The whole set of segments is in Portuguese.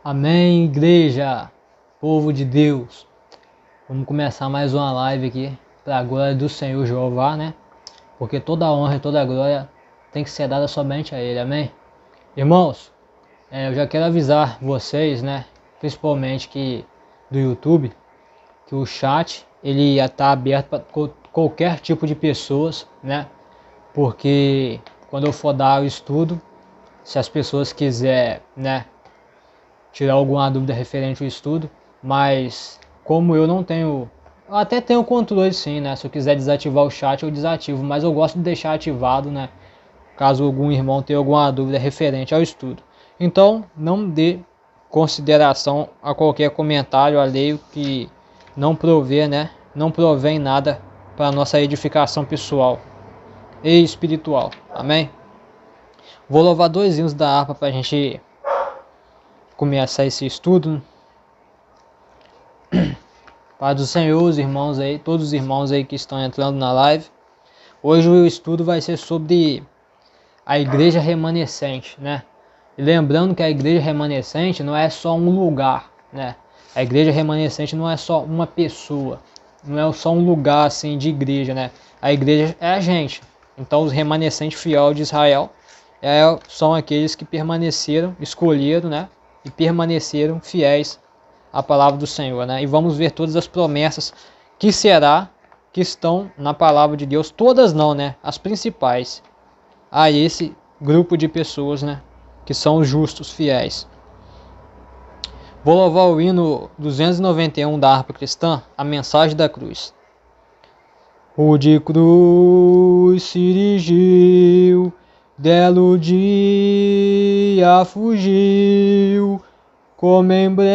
Amém, igreja, povo de Deus. Vamos começar mais uma live aqui para a glória do Senhor Jeová, né? Porque toda a honra e toda a glória tem que ser dada somente a Ele, amém? Irmãos, eu já quero avisar vocês, né? Principalmente que do YouTube, que o chat ele está aberto para qualquer tipo de pessoas, né? Porque quando eu for dar o estudo, se as pessoas quiserem, né, tirar alguma dúvida referente ao estudo, mas como eu não tenho, eu até tenho controle sim, né? Se eu quiser desativar o chat eu desativo, mas eu gosto de deixar ativado, né? Caso algum irmão tenha alguma dúvida referente ao estudo. Então não dê consideração a qualquer comentário alheio que não provê, né? Não provém nada para nossa edificação pessoal e espiritual. Amém? Vou louvar dois hinos da harpa para a gente começar esse estudo. Paz do Senhor, os irmãos aí, todos os irmãos aí que estão entrando na live. Hoje o estudo vai ser sobre a igreja remanescente, né? E lembrando que a igreja remanescente não é só um lugar, né? A igreja remanescente não é só uma pessoa, não é só um lugar assim de igreja, né? A igreja é a gente. Então os remanescentes fiéis de Israel são aqueles que permaneceram, escolheram, né? E permaneceram fiéis à palavra do Senhor, né? E vamos ver todas as promessas que estão na palavra de Deus, todas não, né? As principais a esse grupo de pessoas, né? Que são os justos, fiéis. Vou louvar o hino 291 da harpa cristã, a mensagem da cruz. O de cruz se dirigiu, dela o dia fugiu, como emblema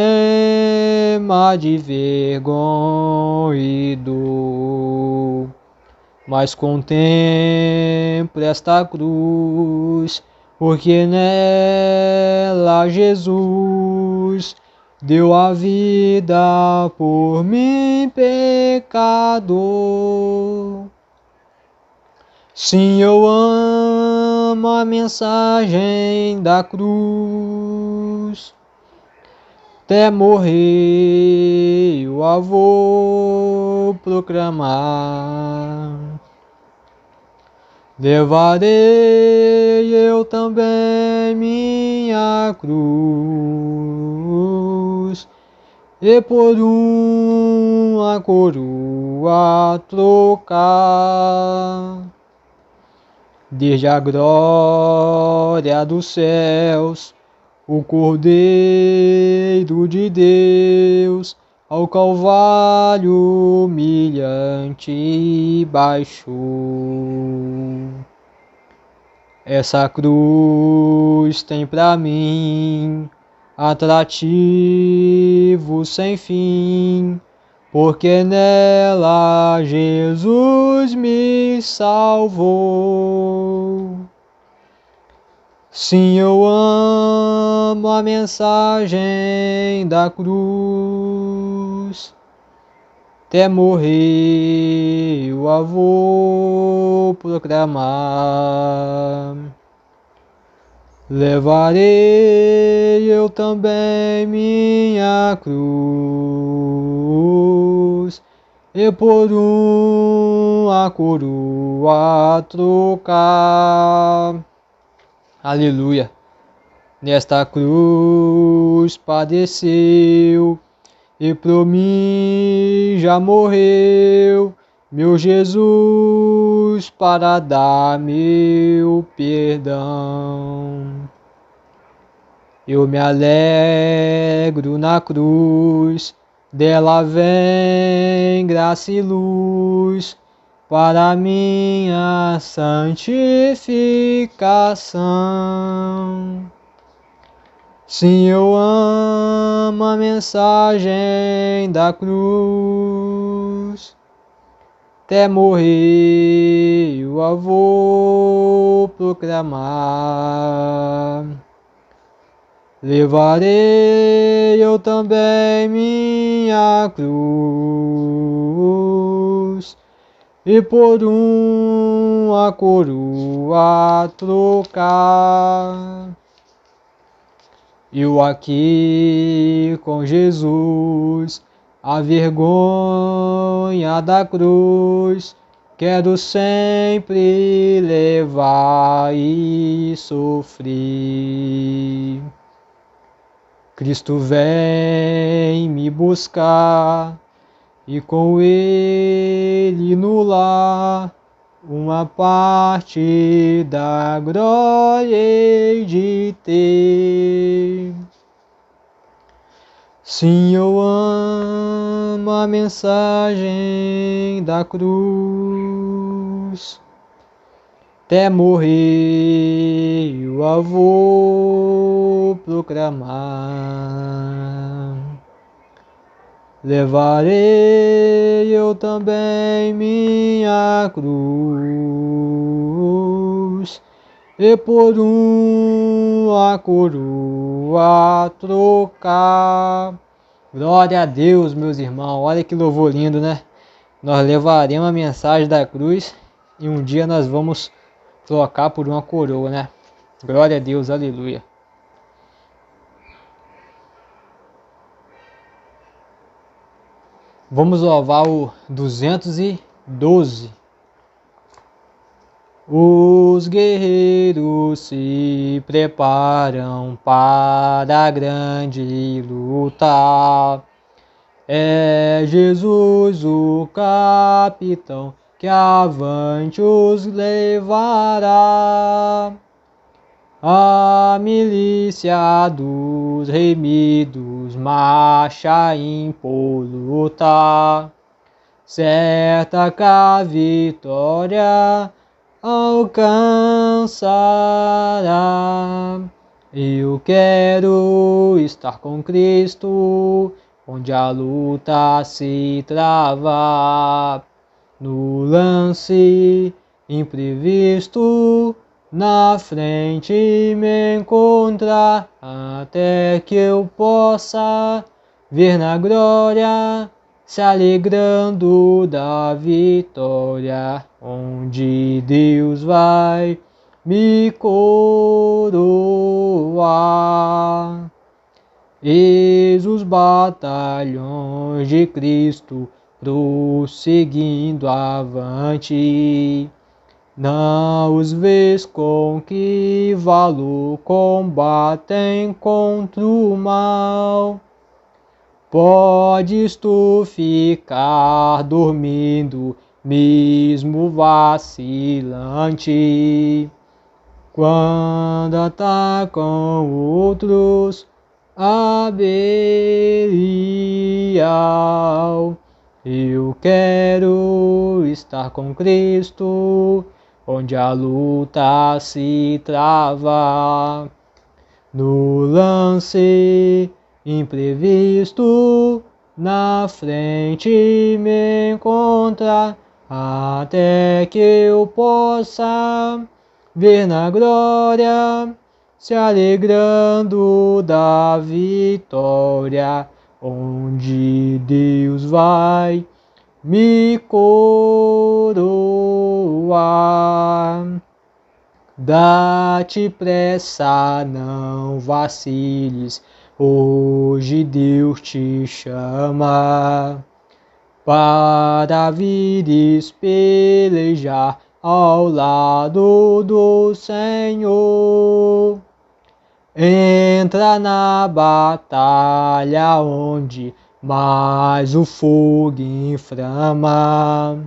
de vergonha e dor. Mas contemple esta cruz, porque nela Jesus deu a vida por mim, pecador. Sim, eu amo a mensagem da cruz, até morrer eu a vou proclamar. Levarei eu também minha cruz, e por uma coroa trocar. Desde a glória dos céus, o Cordeiro de Deus ao Calvário humilhante baixou. Essa cruz tem pra mim atrativo sem fim, porque nela Jesus me salvou. Sim, eu amo a mensagem da cruz, até morrer eu a vou proclamar. Levarei eu também minha cruz, e por uma coroa trocar. Aleluia. Nesta cruz padeceu, e por mim já morreu, meu Jesus, para dar meu perdão. Eu me alegro na cruz, dela vem graça e luz, para minha santificação. Sim, eu amo a mensagem da cruz, até morrer eu a vou proclamar. Levarei eu também minha cruz, e por uma coroa trocar. Eu aqui com Jesus, a vergonha da cruz, quero sempre levar e sofrer. Cristo vem me buscar e com Ele no lar uma parte da glória hei de ter. Sim, eu amo a mensagem da cruz, até morrer eu a vou proclamar. Levarei eu também minha cruz, e por uma coroa trocar. Glória a Deus, meus irmãos, olha que louvor lindo, né? Nós levaremos a mensagem da cruz e um dia nós vamos trocar por uma coroa, né? Glória a Deus, aleluia. Vamos louvar o 212. Os guerreiros se preparam para a grande luta. É Jesus o capitão que avante os levará. A milícia dos remidos marcha impoluta, certa que a vitória alcançará. Eu quero estar com Cristo, onde a luta se trava, no lance imprevisto, na frente me encontrar, até que eu possa ver na glória, se alegrando da vitória, onde Deus vai me coroar. Eis os batalhões de Cristo prosseguindo avante. Não os vês com que valor combatem contra o mal. Podes tu ficar dormindo, mesmo vacilante, quando atacam outros a Belial. Eu quero estar com Cristo, onde a luta se trava, no lance imprevisto, na frente me encontrar, até que eu possa ver na glória, se alegrando da vitória, onde Deus vai me coroar. Dá-te pressa, não vaciles, hoje Deus te chama para vires pelejar ao lado do Senhor. Entra na batalha onde mais o fogo inflama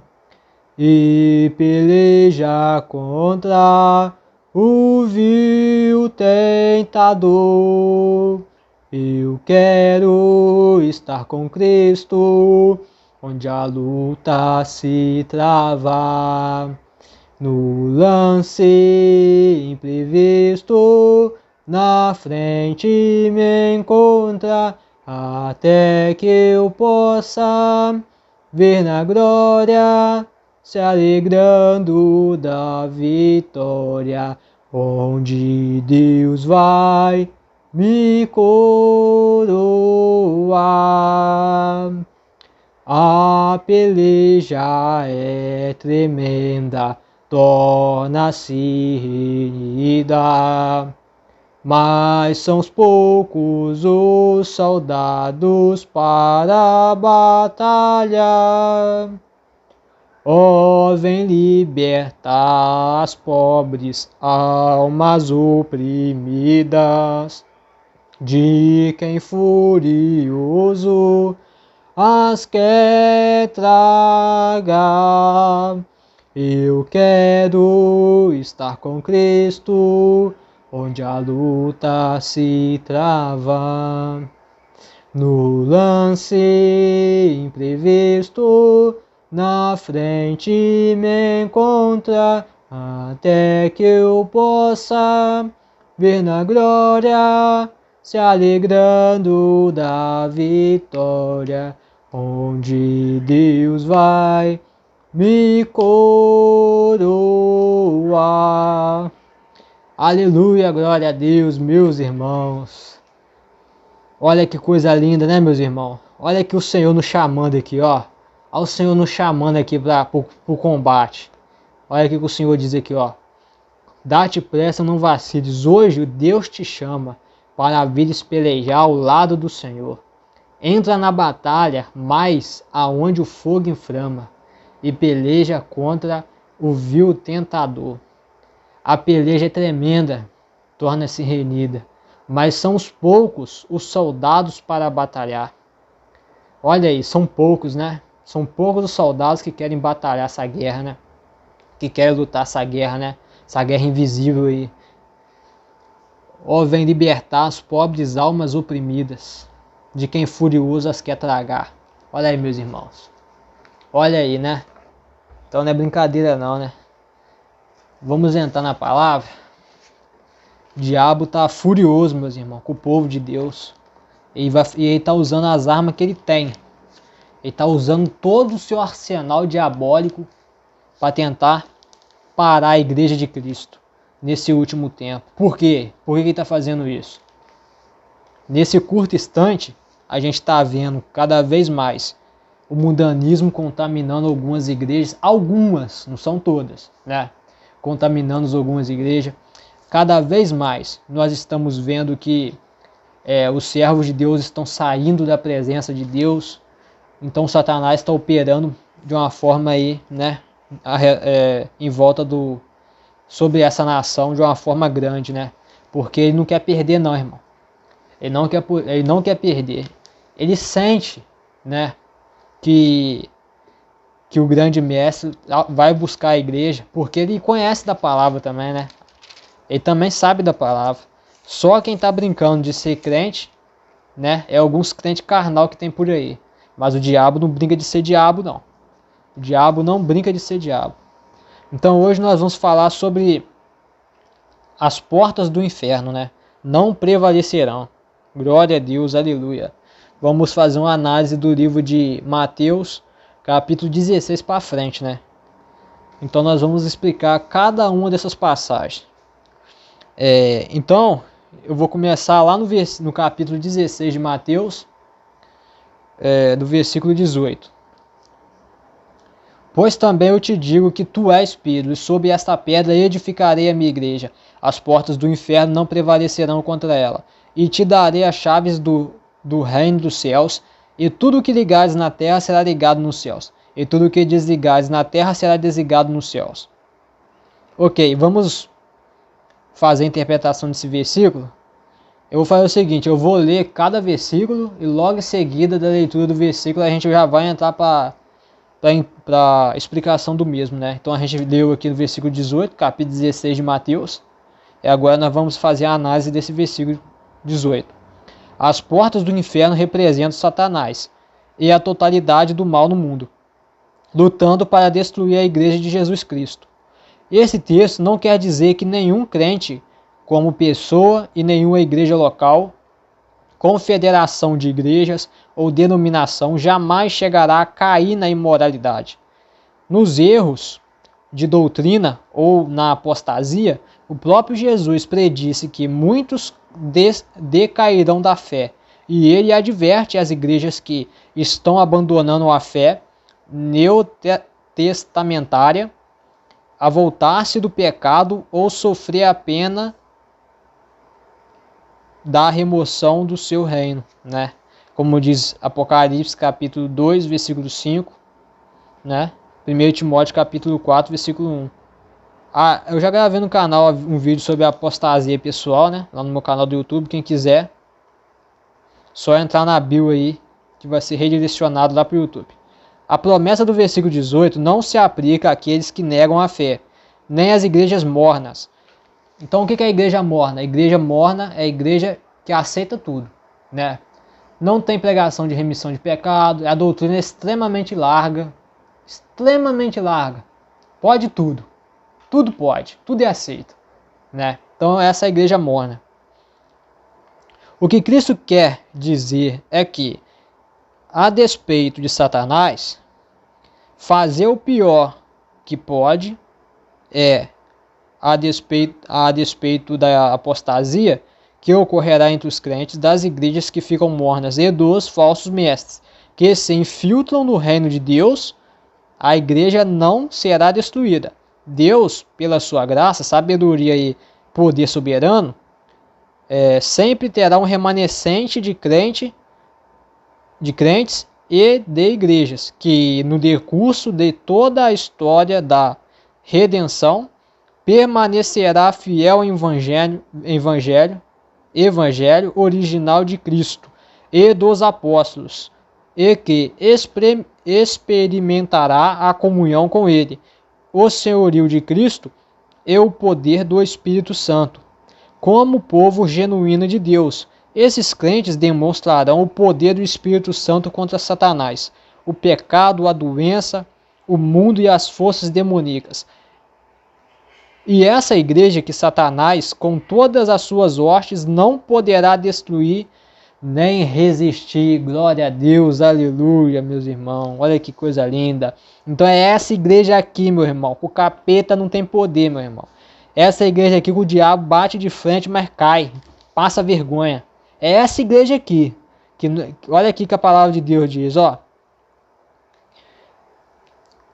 e peleja contra o vil tentador. Eu quero estar com Cristo, onde a luta se trava, no lance imprevisto, na frente me encontra, até que eu possa ver na glória, se alegrando da vitória, onde Deus vai me coroar. A peleja é tremenda, torna-se renhida, mas são poucos os soldados para a batalha. Ó, vem libertar as pobres almas oprimidas, de quem furioso as quer tragar. Eu quero estar com Cristo, onde a luta se trava. No lance imprevisto, na frente me encontra, até que eu possa ver na glória, se alegrando da vitória, onde Deus vai me coroar. Aleluia, glória a Deus, meus irmãos. Olha que coisa linda, né, meus irmãos? Olha aqui o Senhor nos chamando aqui, ó. Olha o Senhor nos chamando aqui para o combate. Olha aqui que o Senhor diz aqui, ó. Dá-te pressa, não vaciles. Hoje Deus te chama para vires pelejar ao lado do Senhor. Entra na batalha, mas aonde o fogo inflama, e peleja contra o vil tentador. A peleja é tremenda, torna-se renhida, mas são os poucos os soldados para batalhar. Olha aí, são poucos, né? São poucos os soldados que querem batalhar essa guerra, né? Que querem lutar essa guerra, né? Essa guerra invisível aí. Ó, vem libertar as pobres almas oprimidas, de quem furioso as quer tragar. Olha aí, meus irmãos. Olha aí, né? Então não é brincadeira não, né? Vamos entrar na palavra. O diabo tá furioso, meus irmãos, com o povo de Deus. E ele tá usando as armas que ele tem. Ele está usando todo o seu arsenal diabólico para tentar parar a igreja de Cristo nesse último tempo. Por quê? Por que ele está fazendo isso? Nesse curto instante, a gente está vendo cada vez mais o mundanismo contaminando algumas igrejas. Algumas, não são todas, né? Contaminando algumas igrejas. Cada vez mais nós estamos vendo que os servos de Deus estão saindo da presença de Deus. Então Satanás está operando de uma forma aí, né, em volta sobre essa nação de uma forma grande, né? Porque ele não quer perder não, irmão. Ele não quer perder. Ele sente, né, que o grande mestre vai buscar a igreja, porque ele conhece da palavra também, né? Ele também sabe da palavra. Só quem está brincando de ser crente, né, é alguns crentes carnal que tem por aí. Mas o diabo não brinca de ser diabo, não. O diabo não brinca de ser diabo. Então hoje nós vamos falar sobre as portas do inferno, né? Não prevalecerão. Glória a Deus, aleluia. Vamos fazer uma análise do livro de Mateus, capítulo 16 para frente, né? Então nós vamos explicar cada uma dessas passagens. Então, eu vou começar lá no capítulo 16 de Mateus, do versículo 18. Pois também eu te digo que tu és Pedro, e sobre esta pedra edificarei a minha igreja. As portas do inferno não prevalecerão contra ela. E te darei as chaves do reino dos céus, e tudo o que ligares na terra será ligado nos céus, e tudo o que desligares na terra será desligado nos céus. Ok, vamos fazer a interpretação desse versículo. Eu vou fazer o seguinte, eu vou ler cada versículo e logo em seguida da leitura do versículo a gente já vai entrar para a explicação do mesmo, né? Então a gente leu aqui no versículo 18, capítulo 16 de Mateus, e agora nós vamos fazer a análise desse versículo 18. As portas do inferno representam Satanás e a totalidade do mal no mundo, lutando para destruir a igreja de Jesus Cristo. Esse texto não quer dizer que nenhum crente, como pessoa, e nenhuma igreja local, confederação de igrejas ou denominação jamais chegará a cair na imoralidade. Nos erros de doutrina ou na apostasia, o próprio Jesus predisse que muitos decairão da fé, e ele adverte as igrejas que estão abandonando a fé neotestamentária a voltar-se do pecado ou sofrer a pena da remoção do seu reino, né? Como diz Apocalipse capítulo 2, versículo 5, né? 1 Timóteo capítulo 4, versículo 1. Eu já gravei no canal um vídeo sobre a apostasia pessoal, né? Lá no meu canal do YouTube, quem quiser, só entrar na bio aí, que vai ser redirecionado lá para o YouTube. A promessa do versículo 18 não se aplica àqueles que negam a fé, nem às igrejas mornas. Então o que é a igreja morna? A igreja morna é a igreja que aceita tudo, né? Não tem pregação de remissão de pecado, a doutrina é extremamente larga, pode tudo, tudo pode, tudo é aceito, né? Então essa é a igreja morna. O que Cristo quer dizer é que, a despeito de Satanás, fazer o pior que pode a despeito da apostasia que ocorrerá entre os crentes das igrejas que ficam mornas e dos falsos mestres, que se infiltram no reino de Deus, a igreja não será destruída. Deus, pela sua graça, sabedoria e poder soberano, sempre terá um remanescente de crentes e de igrejas, que no decurso de toda a história da redenção, permanecerá fiel ao evangelho original de Cristo e dos apóstolos, e que experimentará a comunhão com ele, o senhorio de Cristo e o poder do Espírito Santo, como povo genuíno de Deus. Esses crentes demonstrarão o poder do Espírito Santo contra Satanás, o pecado, a doença, o mundo e as forças demoníacas. E essa igreja que Satanás, com todas as suas hostes, não poderá destruir nem resistir. Glória a Deus, aleluia, meus irmãos. Olha que coisa linda. Então é essa igreja aqui, meu irmão. O capeta não tem poder, meu irmão. Essa igreja aqui que o diabo bate de frente, mas cai. Passa vergonha. É essa igreja aqui. Olha aqui que a palavra de Deus diz, ó.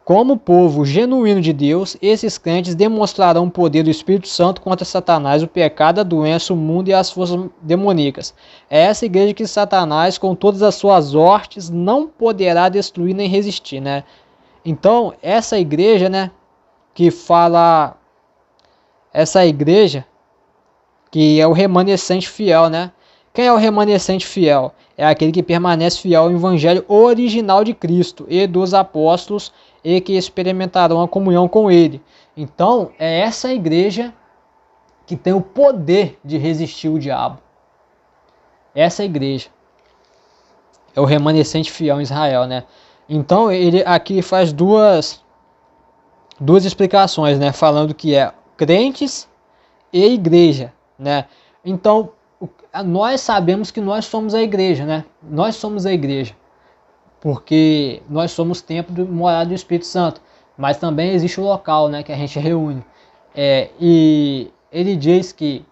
Como povo genuíno de Deus, esses crentes demonstrarão o poder do Espírito Santo contra Satanás, o pecado, a doença, o mundo e as forças demoníacas. É essa igreja que Satanás, com todas as suas hostes, não poderá destruir nem resistir, né? Então, essa igreja, né, que fala... Essa igreja que é o remanescente fiel, né? Quem é o remanescente fiel? É aquele que permanece fiel ao evangelho original de Cristo e dos apóstolos, e que experimentarão a comunhão com ele. Então, é essa igreja que tem o poder de resistir o diabo. Essa igreja é o remanescente fiel em Israel, né? Então, ele aqui faz duas explicações, né? Falando que é crentes e igreja, né? Então, nós sabemos que nós somos a igreja, né? Nós somos a igreja, porque nós somos templo de morada do Espírito Santo, mas também existe o local, né, que a gente reúne. E ele diz que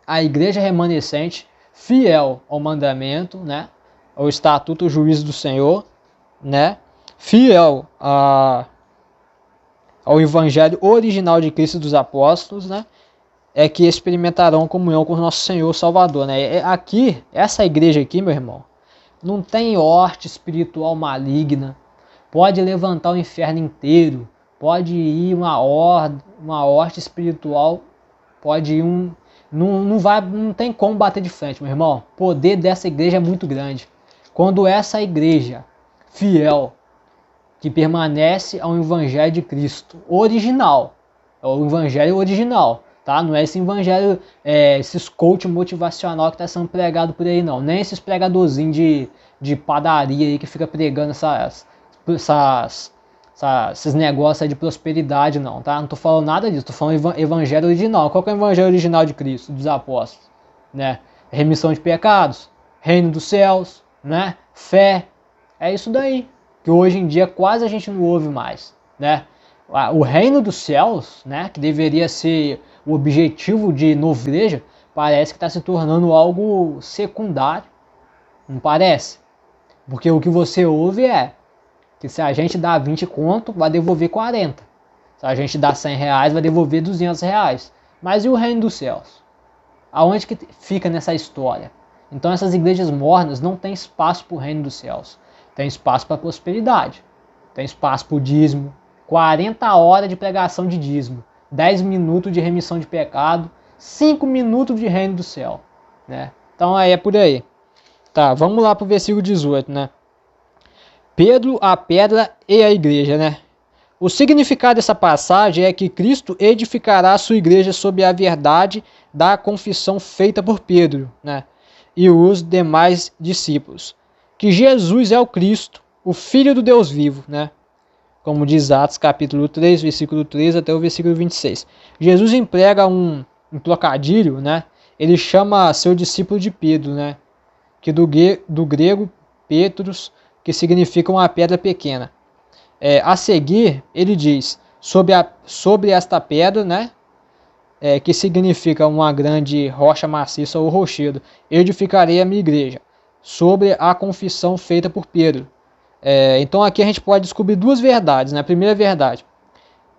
a igreja remanescente, fiel ao mandamento, né, ao estatuto, ao juízo do Senhor, né, fiel ao evangelho original de Cristo e dos apóstolos, né, é que experimentarão comunhão com o nosso Senhor Salvador, né. Aqui, essa igreja aqui, meu irmão, não tem horte espiritual maligna, pode levantar o inferno inteiro, pode ir uma horte espiritual, pode ir não tem como bater de frente, meu irmão. O poder dessa igreja é muito grande. Quando essa igreja fiel, que permanece ao evangelho de Cristo original, é o evangelho original, tá? Não é esse evangelho, esses coach motivacional que está sendo pregado por aí, não. Nem esses pregadorzinhos de padaria aí que fica pregando esses negócios aí de prosperidade, não, tá? Não tô falando nada disso, tô falando evangelho original. Qual que é o evangelho original de Cristo, dos apóstolos? Né? Remissão de pecados, reino dos céus, né? Fé. É isso daí, que hoje em dia quase a gente não ouve mais, né? O reino dos céus, né, que deveria ser o objetivo de nova igreja, parece que está se tornando algo secundário, não parece? Porque o que você ouve é que se a gente dá 20 conto, vai devolver 40. Se a gente dá 100 reais, vai devolver 200 reais. Mas e o reino dos céus? Aonde que fica nessa história? Então essas igrejas mornas não têm espaço para o reino dos céus. Tem espaço para a prosperidade. Tem espaço para o dízimo. 40 horas de pregação de dízimo. 10 minutos de remissão de pecado. 5 minutos de reino do céu. Né? Então aí é por aí. Tá, vamos lá para o versículo 18, né? Pedro, a pedra e a igreja, né? O significado dessa passagem é que Cristo edificará a sua igreja sob a verdade da confissão feita por Pedro, né? E os demais discípulos. Que Jesus é o Cristo, o Filho do Deus vivo, né? Como diz Atos capítulo 3, versículo 3 até o versículo 26. Jesus emprega um trocadilho, né? Ele chama seu discípulo de Pedro, né? Que do grego Petros, que significa uma pedra pequena. A seguir, ele diz, sobre esta pedra, né, que significa uma grande rocha maciça ou rochedo, edificarei a minha igreja, sobre a confissão feita por Pedro. Então aqui a gente pode descobrir duas verdades, né? A primeira verdade,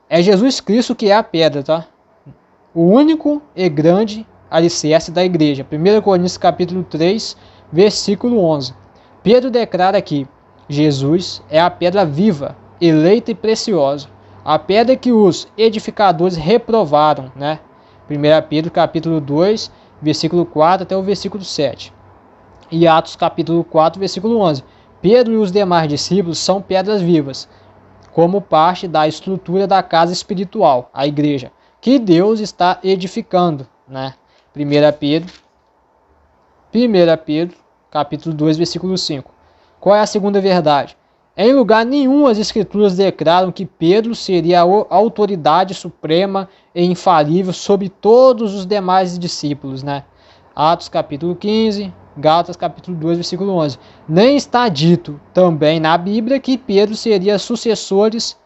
é Jesus Cristo que é a pedra, tá? O único e grande alicerce da igreja. 1 Coríntios capítulo 3, versículo 11. Pedro declara que Jesus é a pedra viva, eleita e preciosa, a pedra que os edificadores reprovaram, né? 1 Pedro capítulo 2, versículo 4 até o versículo 7. E Atos capítulo 4, versículo 11. Pedro e os demais discípulos são pedras vivas, como parte da estrutura da casa espiritual, a igreja, que Deus está edificando, né? 1 Pedro capítulo 2, versículo 5. Qual é a segunda verdade? Em lugar nenhum as escrituras declaram que Pedro seria a autoridade suprema e infalível sobre todos os demais discípulos, né? Atos capítulo 15, Gálatas capítulo 2, versículo 11. Nem está dito também na Bíblia que Pedro seria sucessores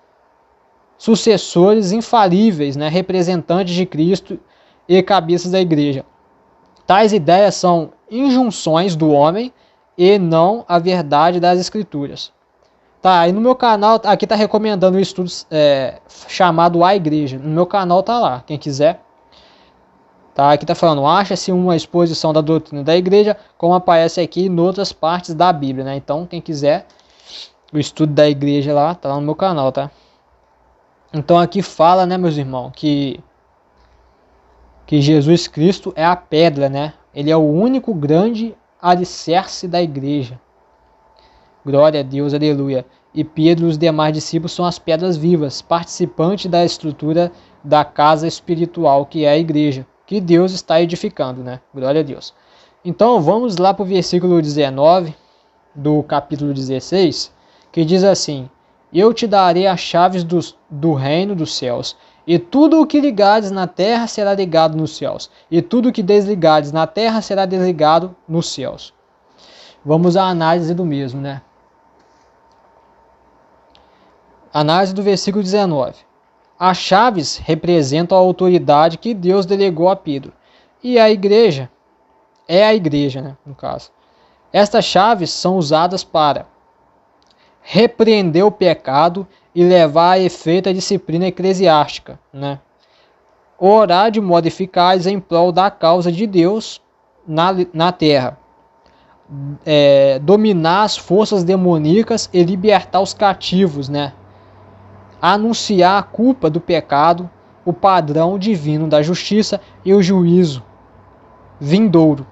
infalíveis, né? Representantes de Cristo e cabeças da igreja. Tais ideias são injunções do homem e não a verdade das escrituras. Tá, aí no meu canal, aqui tá recomendando um estudo chamado A Igreja. No meu canal tá lá, quem quiser. Tá, aqui tá falando, acha-se uma exposição da doutrina da igreja, como aparece aqui em outras partes da Bíblia, né? Então, quem quiser, o estudo da igreja lá, tá lá no meu canal, tá? Então aqui fala, né, meus irmãos, que Jesus Cristo é a pedra, né? Ele é o único grande alicerce da igreja. Glória a Deus, aleluia. E Pedro e os demais discípulos são as pedras vivas, participantes da estrutura da casa espiritual, que é a igreja, que Deus está edificando, né? Glória a Deus. Então vamos lá para o versículo 19 do capítulo 16, que diz assim: Eu te darei as chaves do reino dos céus, e tudo o que ligares na terra será ligado nos céus, e tudo o que desligares na terra será desligado nos céus. Vamos à análise do mesmo, né? Análise do versículo 19. As chaves representam a autoridade que Deus delegou a Pedro. E a igreja é a igreja, né, no caso. Estas chaves são usadas para repreender o pecado e levar a efeito a disciplina eclesiástica, né? Orar de modo eficaz em prol da causa de Deus na terra. Dominar as forças demoníacas e libertar os cativos, né? Anunciar a culpa do pecado, o padrão divino da justiça e o juízo vindouro,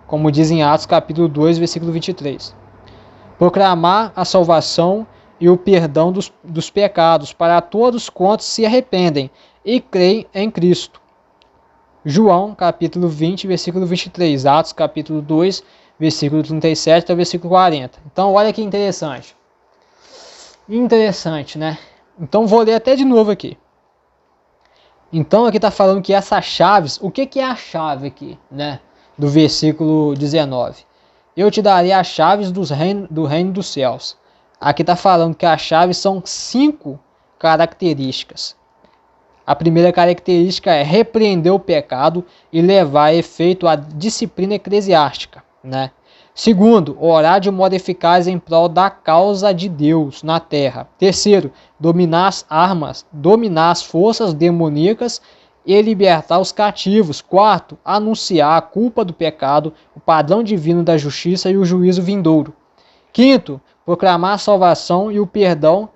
como diz em Atos capítulo 2, versículo 23. Proclamar a salvação e o perdão dos pecados para todos quantos se arrependem e creem em Cristo. João capítulo 20, versículo 23. Atos capítulo 2, versículo 37 até o versículo 40. Então olha que interessante. Interessante, né? Então vou ler até de novo aqui. Então aqui está falando que essas chaves, o que é a chave aqui, né? Do versículo 19. Eu te darei as chaves do reino dos céus. Aqui está falando que as chaves são 5 características. A primeira característica é repreender o pecado e levar a efeito a disciplina eclesiástica, né? Segundo, orar de modo eficaz em prol da causa de Deus na terra. Terceiro, dominar as forças demoníacas e libertar os cativos. Quarto, anunciar a culpa do pecado, o padrão divino da justiça e o juízo vindouro. Quinto, proclamar a salvação e o perdão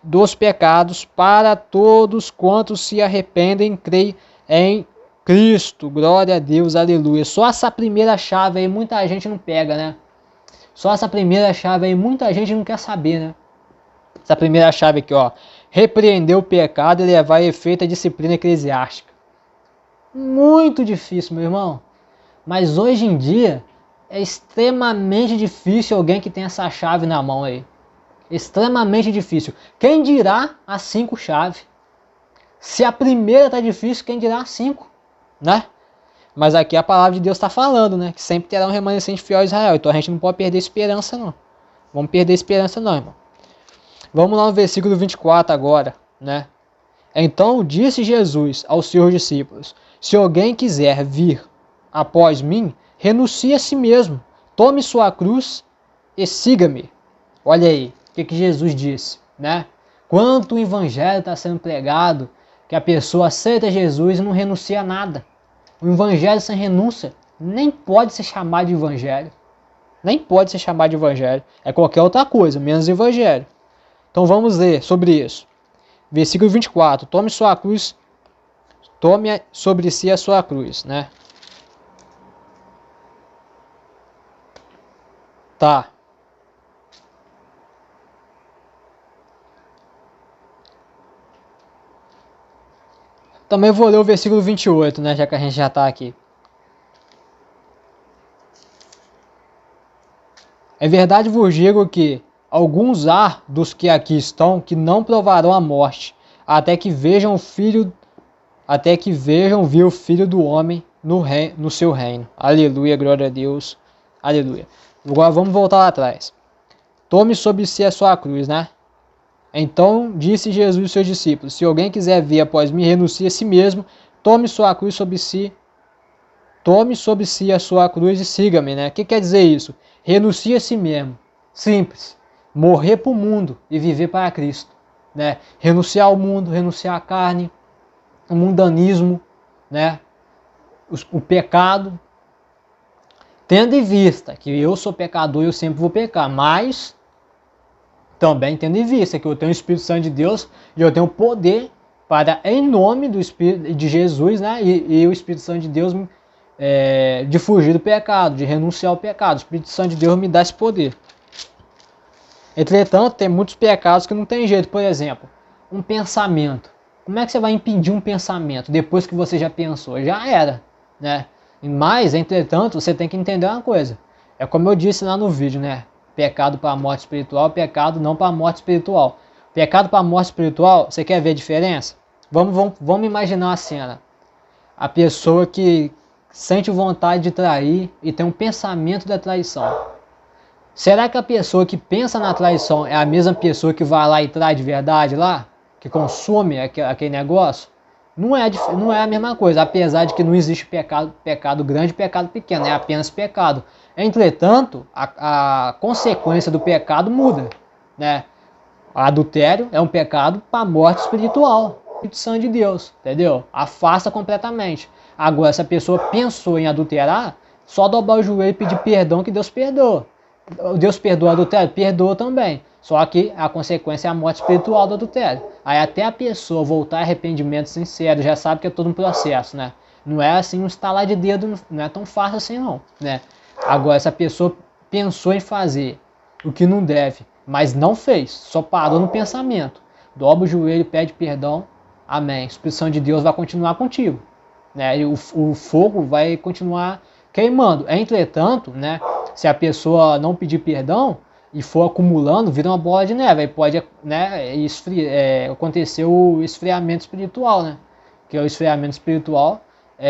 dos pecados para todos quantos se arrependem e creem em Cristo. Glória a Deus, aleluia. Só essa primeira chave aí muita gente não pega, né? Só essa primeira chave aí muita gente não quer saber, né? Essa primeira chave aqui, ó. Repreender o pecado e levar a efeito a disciplina eclesiástica. Muito difícil, meu irmão. Mas hoje em dia é extremamente difícil alguém que tem essa chave na mão aí. Extremamente difícil. Quem dirá as 5 chaves? Se a primeira tá difícil, quem dirá as 5, né? Mas aqui a palavra de Deus está falando, né? Que sempre terá um remanescente fiel a Israel. Então a gente não pode perder esperança, não. Vamos perder esperança, não, irmão. Vamos lá no versículo 24 agora, né? Então disse Jesus aos seus discípulos: se alguém quiser vir após mim, renuncie a si mesmo, tome sua cruz e siga-me. Olha aí, o que Jesus disse, né? Quanto o evangelho está sendo pregado, que a pessoa aceita Jesus e não renuncia a nada. O evangelho sem renúncia nem pode ser chamado de evangelho. Nem pode ser chamado de evangelho. É qualquer outra coisa, menos evangelho. Então vamos ler sobre isso. Versículo 24. Tome sua cruz, tome sobre si a sua cruz, né? Tá. Também vou ler o versículo 28, né? Já que a gente já está aqui. É verdade vos digo que alguns há dos que aqui estão que não provarão a morte, até que vejam vir o Filho do Homem no seu reino. Aleluia, glória a Deus. Aleluia. Agora vamos voltar lá atrás. Tome sobre si a sua cruz, né? Então disse Jesus aos seus discípulos: se alguém quiser vir após mim, renuncie a si mesmo, tome sua cruz sobre si. Tome sobre si a sua cruz e siga-me, né? O que quer dizer isso? Renuncie a si mesmo. Simples. Morrer para o mundo e viver para Cristo, né? Renunciar ao mundo, renunciar à carne, o mundanismo, né? O pecado, tendo em vista que eu sou pecador e eu sempre vou pecar, mas também tendo em vista que eu tenho o Espírito Santo de Deus e eu tenho poder para, em nome do Espírito de Jesus, né? E o Espírito Santo de Deus de fugir do pecado, de renunciar ao pecado. O Espírito Santo de Deus me dá esse poder. Entretanto, tem muitos pecados que não tem jeito. Por exemplo, um pensamento. Como é que você vai impedir um pensamento depois que você já pensou? Já era, né? Mas, entretanto, você tem que entender uma coisa. É como eu disse lá no vídeo, né? Pecado para a morte espiritual, pecado não para a morte espiritual. Pecado para a morte espiritual, você quer ver a diferença? Vamos imaginar a cena. A pessoa que sente vontade de trair e tem um pensamento da traição. Será que a pessoa que pensa na traição é a mesma pessoa que vai lá e trai de verdade lá? Que consome aquele negócio? Não é a mesma coisa, apesar de que não existe pecado grande e pecado pequeno, é apenas pecado. Entretanto, a consequência do pecado muda, né? O adultério é um pecado para a morte espiritual. O Espírito Santo de Deus, entendeu? Afasta completamente. Agora, se a pessoa pensou em adulterar, só dobrar o joelho e pedir perdão que Deus perdoa. Deus perdoa o adultério? Perdoa também. Só que a consequência é a morte espiritual do adultério. Aí até a pessoa voltar a arrependimento sincero, já sabe que é todo um processo, né? Não é assim um estalar de dedo, não é tão fácil assim não, né? Agora, se a pessoa pensou em fazer o que não deve, mas não fez, só parou no pensamento, dobra o joelho e pede perdão, amém. O Espírito Santo de Deus vai continuar contigo, né? E o fogo vai continuar queimando. Entretanto, né, se a pessoa não pedir perdão e for acumulando, vira uma bola de neve. Aí pode, né, acontecer o esfriamento espiritual, né? Que é o esfriamento espiritual.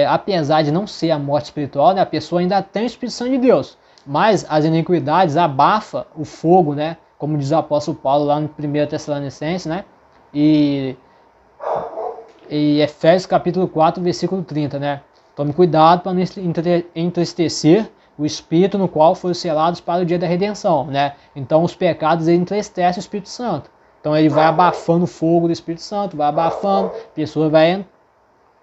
Apesar de não ser a morte espiritual, né, a pessoa ainda tem o Espírito Santo de Deus. Mas as iniquidades abafam o fogo, né? Como diz o apóstolo Paulo lá no 1 Tessalonicenses, né? E Efésios capítulo 4, versículo 30, né? Tome cuidado para não entristecer o Espírito no qual foram selados para o dia da redenção, né? Então os pecados entristecem o Espírito Santo. Então ele vai abafando o fogo do Espírito Santo, vai abafando, a pessoa vai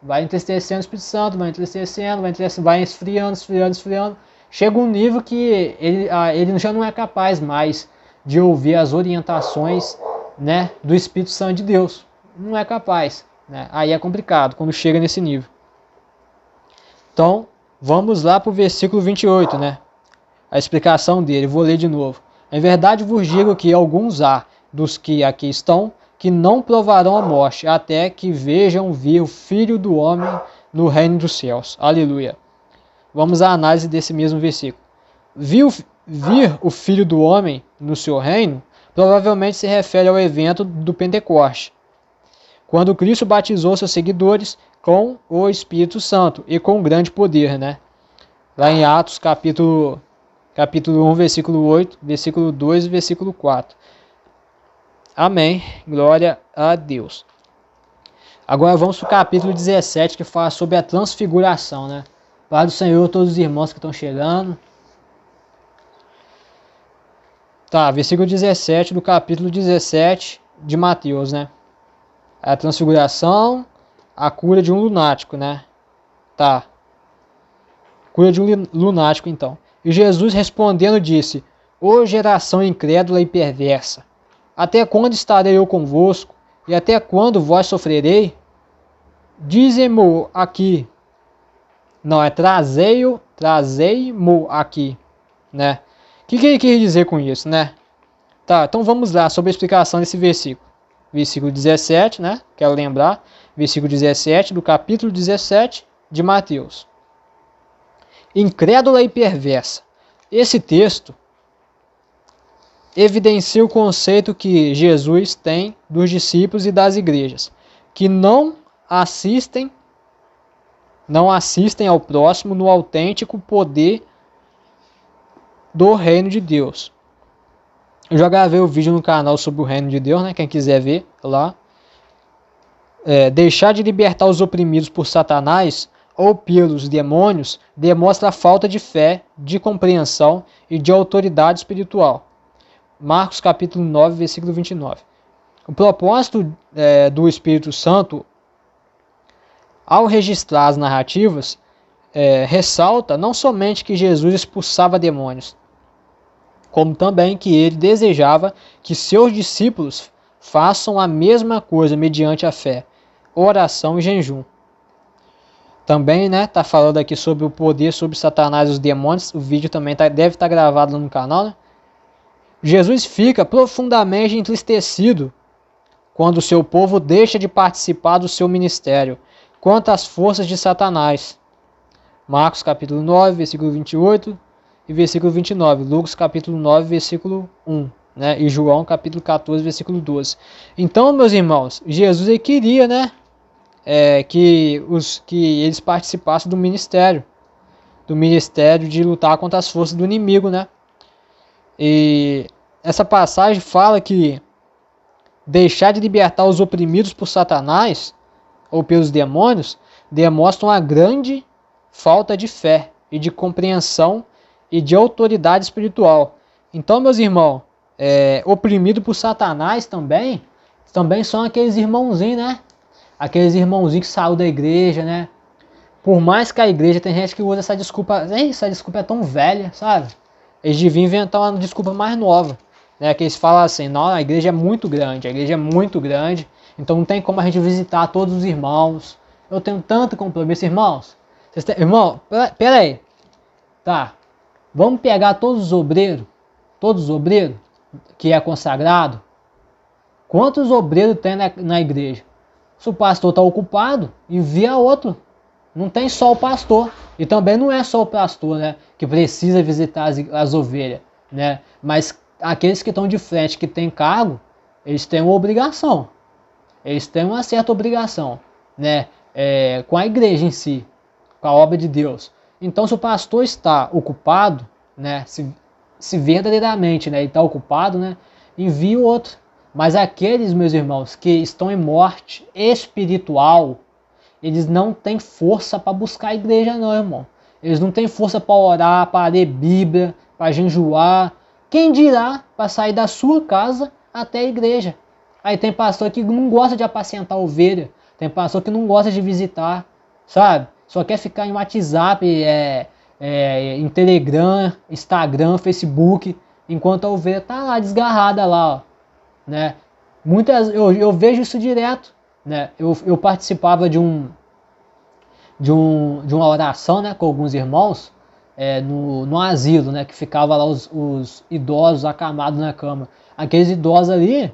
Vai entristecendo o Espírito Santo, vai entristecendo, vai esfriando. Chega um nível que ele já não é capaz mais de ouvir as orientações, né, do Espírito Santo de Deus. Não é capaz, né? Aí é complicado quando chega nesse nível. Então, vamos lá para o versículo 28, né? A explicação dele, vou ler de novo. Em verdade vos digo que alguns há dos que aqui estão, que não provarão a morte, até que vejam vir o Filho do Homem no reino dos céus. Aleluia. Vamos à análise desse mesmo versículo. Vir o Filho do Homem no seu reino, provavelmente se refere ao evento do Pentecoste, quando Cristo batizou seus seguidores com o Espírito Santo e com grande poder, né? Lá em Atos, capítulo 1, versículo 8, versículo 2 e versículo 4. Amém. Glória a Deus. Agora vamos para o capítulo 17, que fala sobre a transfiguração, né? Pai do Senhor, todos os irmãos que estão chegando. Tá, versículo 17 do capítulo 17 de Mateus, né? A transfiguração, a cura de um lunático, né? Tá. Cura de um lunático, então. E Jesus respondendo disse: Ô geração incrédula e perversa, até quando estarei eu convosco? E até quando vós sofrerei? Dizem-mo aqui. Não, é trazei-mo aqui, né? O que ele quer dizer com isso, né? Tá, então vamos lá sobre a explicação desse versículo. Versículo 17, né? Quero lembrar. Versículo 17 do capítulo 17 de Mateus. Incrédula e perversa. Esse texto evidencia o conceito que Jesus tem dos discípulos e das igrejas, que não assistem ao próximo no autêntico poder do reino de Deus. Eu já gravei o vídeo no canal sobre o reino de Deus, né? Quem quiser ver lá. Deixar de libertar os oprimidos por Satanás ou pelos demônios demonstra a falta de fé, de compreensão e de autoridade espiritual. Marcos capítulo 9, versículo 29. O propósito do Espírito Santo, ao registrar as narrativas, ressalta não somente que Jesus expulsava demônios, como também que ele desejava que seus discípulos façam a mesma coisa mediante a fé, oração e jejum. Também, né, tá falando aqui sobre o poder sobre Satanás e os demônios. O vídeo também deve estar gravado no canal, né? Jesus fica profundamente entristecido quando o seu povo deixa de participar do seu ministério quanto às forças de Satanás. Marcos capítulo 9, versículo 28 e versículo 29. Lucas capítulo 9, versículo 1. Né? E João capítulo 14, versículo 12. Então, meus irmãos, Jesus ele queria, né, que eles participassem do ministério de lutar contra as forças do inimigo, né? E essa passagem fala que deixar de libertar os oprimidos por Satanás ou pelos demônios demonstra uma grande falta de fé e de compreensão e de autoridade espiritual. Então, meus irmãos, oprimido por Satanás também são aqueles irmãozinhos, né? Aqueles irmãozinhos que saíram da igreja, né? Por mais que a igreja, tem gente que usa essa desculpa, essa desculpa é tão velha, sabe? Eles deviam inventar uma desculpa mais nova, né? Que eles falam assim: não, a igreja é muito grande, então não tem como a gente visitar todos os irmãos. Eu tenho tanto compromisso, irmãos. Irmão, pera aí. Tá, vamos pegar todos os obreiros que é consagrado. Quantos obreiros tem na igreja? Se o pastor está ocupado, envia outro. Não tem só o pastor. E também não é só o pastor, né, que precisa visitar as ovelhas, né? Mas aqueles que estão de frente, que têm cargo, eles têm uma obrigação. Eles têm uma certa obrigação, né? Com a igreja em si, com a obra de Deus. Então, se o pastor está ocupado, né, se verdadeiramente, né, ele está ocupado, né, envia o outro. Mas aqueles, meus irmãos, que estão em morte espiritual, eles não têm força para buscar a igreja, não, irmão. Eles não têm força para orar, para ler Bíblia, para jejuar. Quem dirá para sair da sua casa até a igreja? Aí tem pastor que não gosta de apacentar ovelha. Tem pastor que não gosta de visitar. sabe? Só quer ficar em WhatsApp, em Telegram, Instagram, Facebook, enquanto a ovelha tá lá desgarrada lá, ó, né? Eu vejo isso direto, né? Eu participava de uma oração, né, com alguns irmãos, no asilo, né, que ficava lá os idosos acamados na cama. Aqueles idosos ali,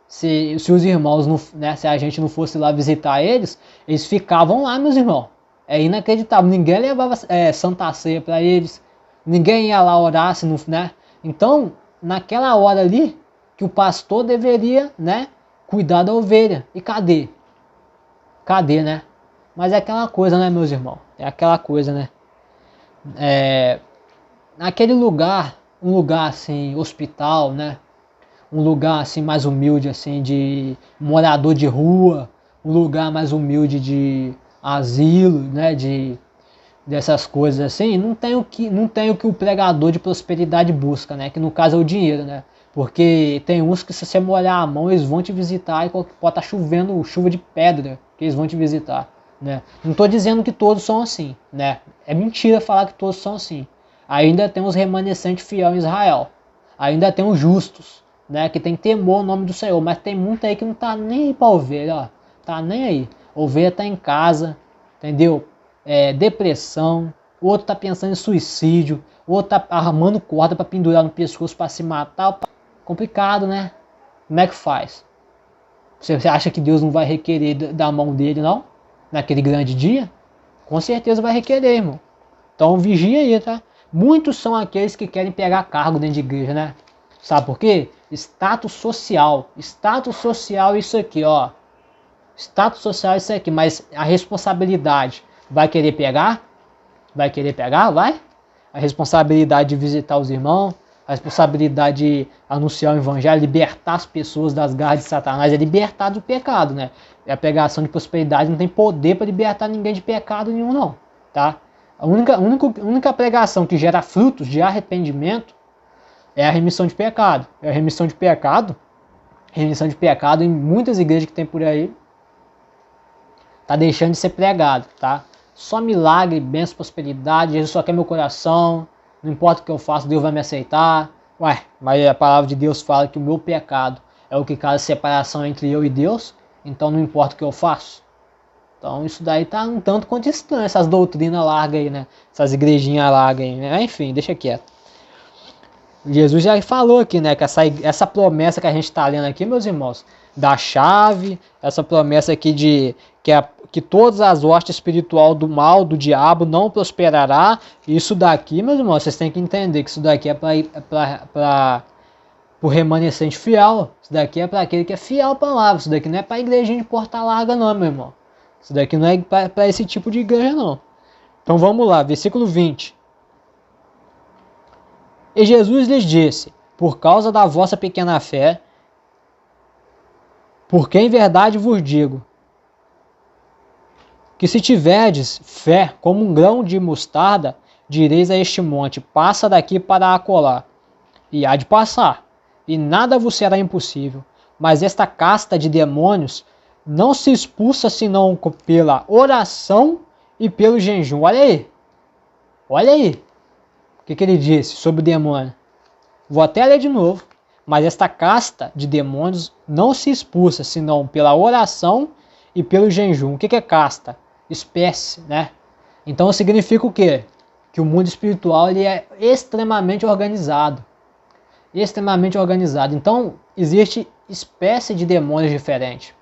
se os irmãos, não, né, se a gente não fosse lá visitar eles ficavam lá, meus irmãos. É inacreditável, ninguém levava Santa Ceia para eles, ninguém ia lá orar, se não, né? Então, naquela hora ali, que o pastor deveria, né, cuidar da ovelha. E cadê? Cadê, né? Mas é aquela coisa, né, meus irmãos? É aquela coisa, né? Naquele lugar, um lugar assim, hospital, né? Um lugar assim mais humilde, assim, de morador de rua, um lugar mais humilde de asilo, né? Dessas coisas assim, não tem o que o pregador de prosperidade busca, né? Que no caso é o dinheiro, né? Porque tem uns que se você molhar a mão, eles vão te visitar e pode estar chovendo chuva de pedra, que eles vão te visitar, né? Não estou dizendo que todos são assim, né? É mentira falar que todos são assim. Ainda tem os remanescentes fiel em Israel. Ainda tem os justos, né? Que tem temor no nome do Senhor. Mas tem muito aí que não tá nem aí pra ovelha, ó. Tá nem aí. A ovelha tá em casa, entendeu? Depressão, o outro tá pensando em suicídio, o outro tá armando corda para pendurar no pescoço para se matar. Complicado, né? Como é que faz? Você acha que Deus não vai requerer da mão dele, não? Naquele grande dia? Com certeza vai requerer, irmão. Então vigia aí, tá? Muitos são aqueles que querem pegar cargo dentro de igreja, né? Sabe por quê? Status social. Status social é isso aqui, ó. Status social é isso aqui, mas a responsabilidade vai querer pegar? Vai querer pegar? Vai? A responsabilidade de visitar os irmãos, a responsabilidade de anunciar o evangelho, libertar as pessoas das garras de Satanás, é libertar do pecado, né? E a pregação de prosperidade não tem poder para libertar ninguém de pecado nenhum, não, tá? A única pregação que gera frutos de arrependimento é a remissão de pecado. É a remissão de pecado em muitas igrejas que tem por aí, tá deixando de ser pregado, tá? Só milagre, bênção, prosperidade, Jesus só quer meu coração, não importa o que eu faço, Deus vai me aceitar. Ué, mas a palavra de Deus fala que o meu pecado é o que causa separação entre eu e Deus, então não importa o que eu faço. Então isso daí tá um tanto quanto estranho, essas doutrinas largas aí, né? Essas igrejinhas largas aí, né? Enfim, deixa quieto. Jesus já falou aqui, né, que essa promessa que a gente está lendo aqui, meus irmãos, da chave, essa promessa aqui de que todas as hostes espiritual do mal, do diabo, não prosperará. Isso daqui, meus irmãos, vocês têm que entender que isso daqui é para o remanescente fiel. Isso daqui é para aquele que é fiel à palavra. Isso daqui não é para a igrejinha de porta larga, não, meu irmão. Isso daqui não é para esse tipo de igreja, não. Então vamos lá, versículo 20. E Jesus lhes disse: por causa da vossa pequena fé, porque em verdade vos digo, que se tiverdes fé como um grão de mostarda, direis a este monte: passa daqui para acolá, e há de passar, e nada vos será impossível. Mas esta casta de demônios não se expulsa senão pela oração e pelo jejum. Olha aí, olha aí. O que ele disse sobre o demônio? Vou até ler de novo. Mas esta casta de demônios não se expulsa senão pela oração e pelo jejum. O que é casta? Espécie, né? Então significa o quê? Que o mundo espiritual ele é extremamente organizado. Extremamente organizado. Então existe espécie de demônios diferentes.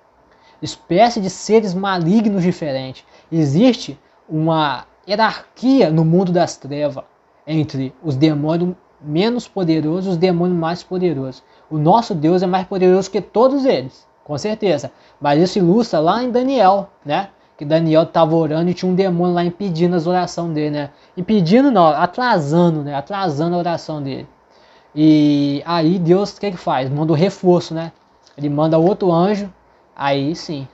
Espécie de seres malignos diferentes. Existe uma hierarquia no mundo das trevas entre os demônios menos poderosos e os demônios mais poderosos. O nosso Deus é mais poderoso que todos eles, com certeza. Mas isso ilustra lá em Daniel, né? Que Daniel estava orando e tinha um demônio lá impedindo as orações dele, né? Impedindo não, atrasando, né? Atrasando a oração dele. E aí Deus, o que ele faz? Manda o reforço, né? Ele manda outro anjo, aí sim,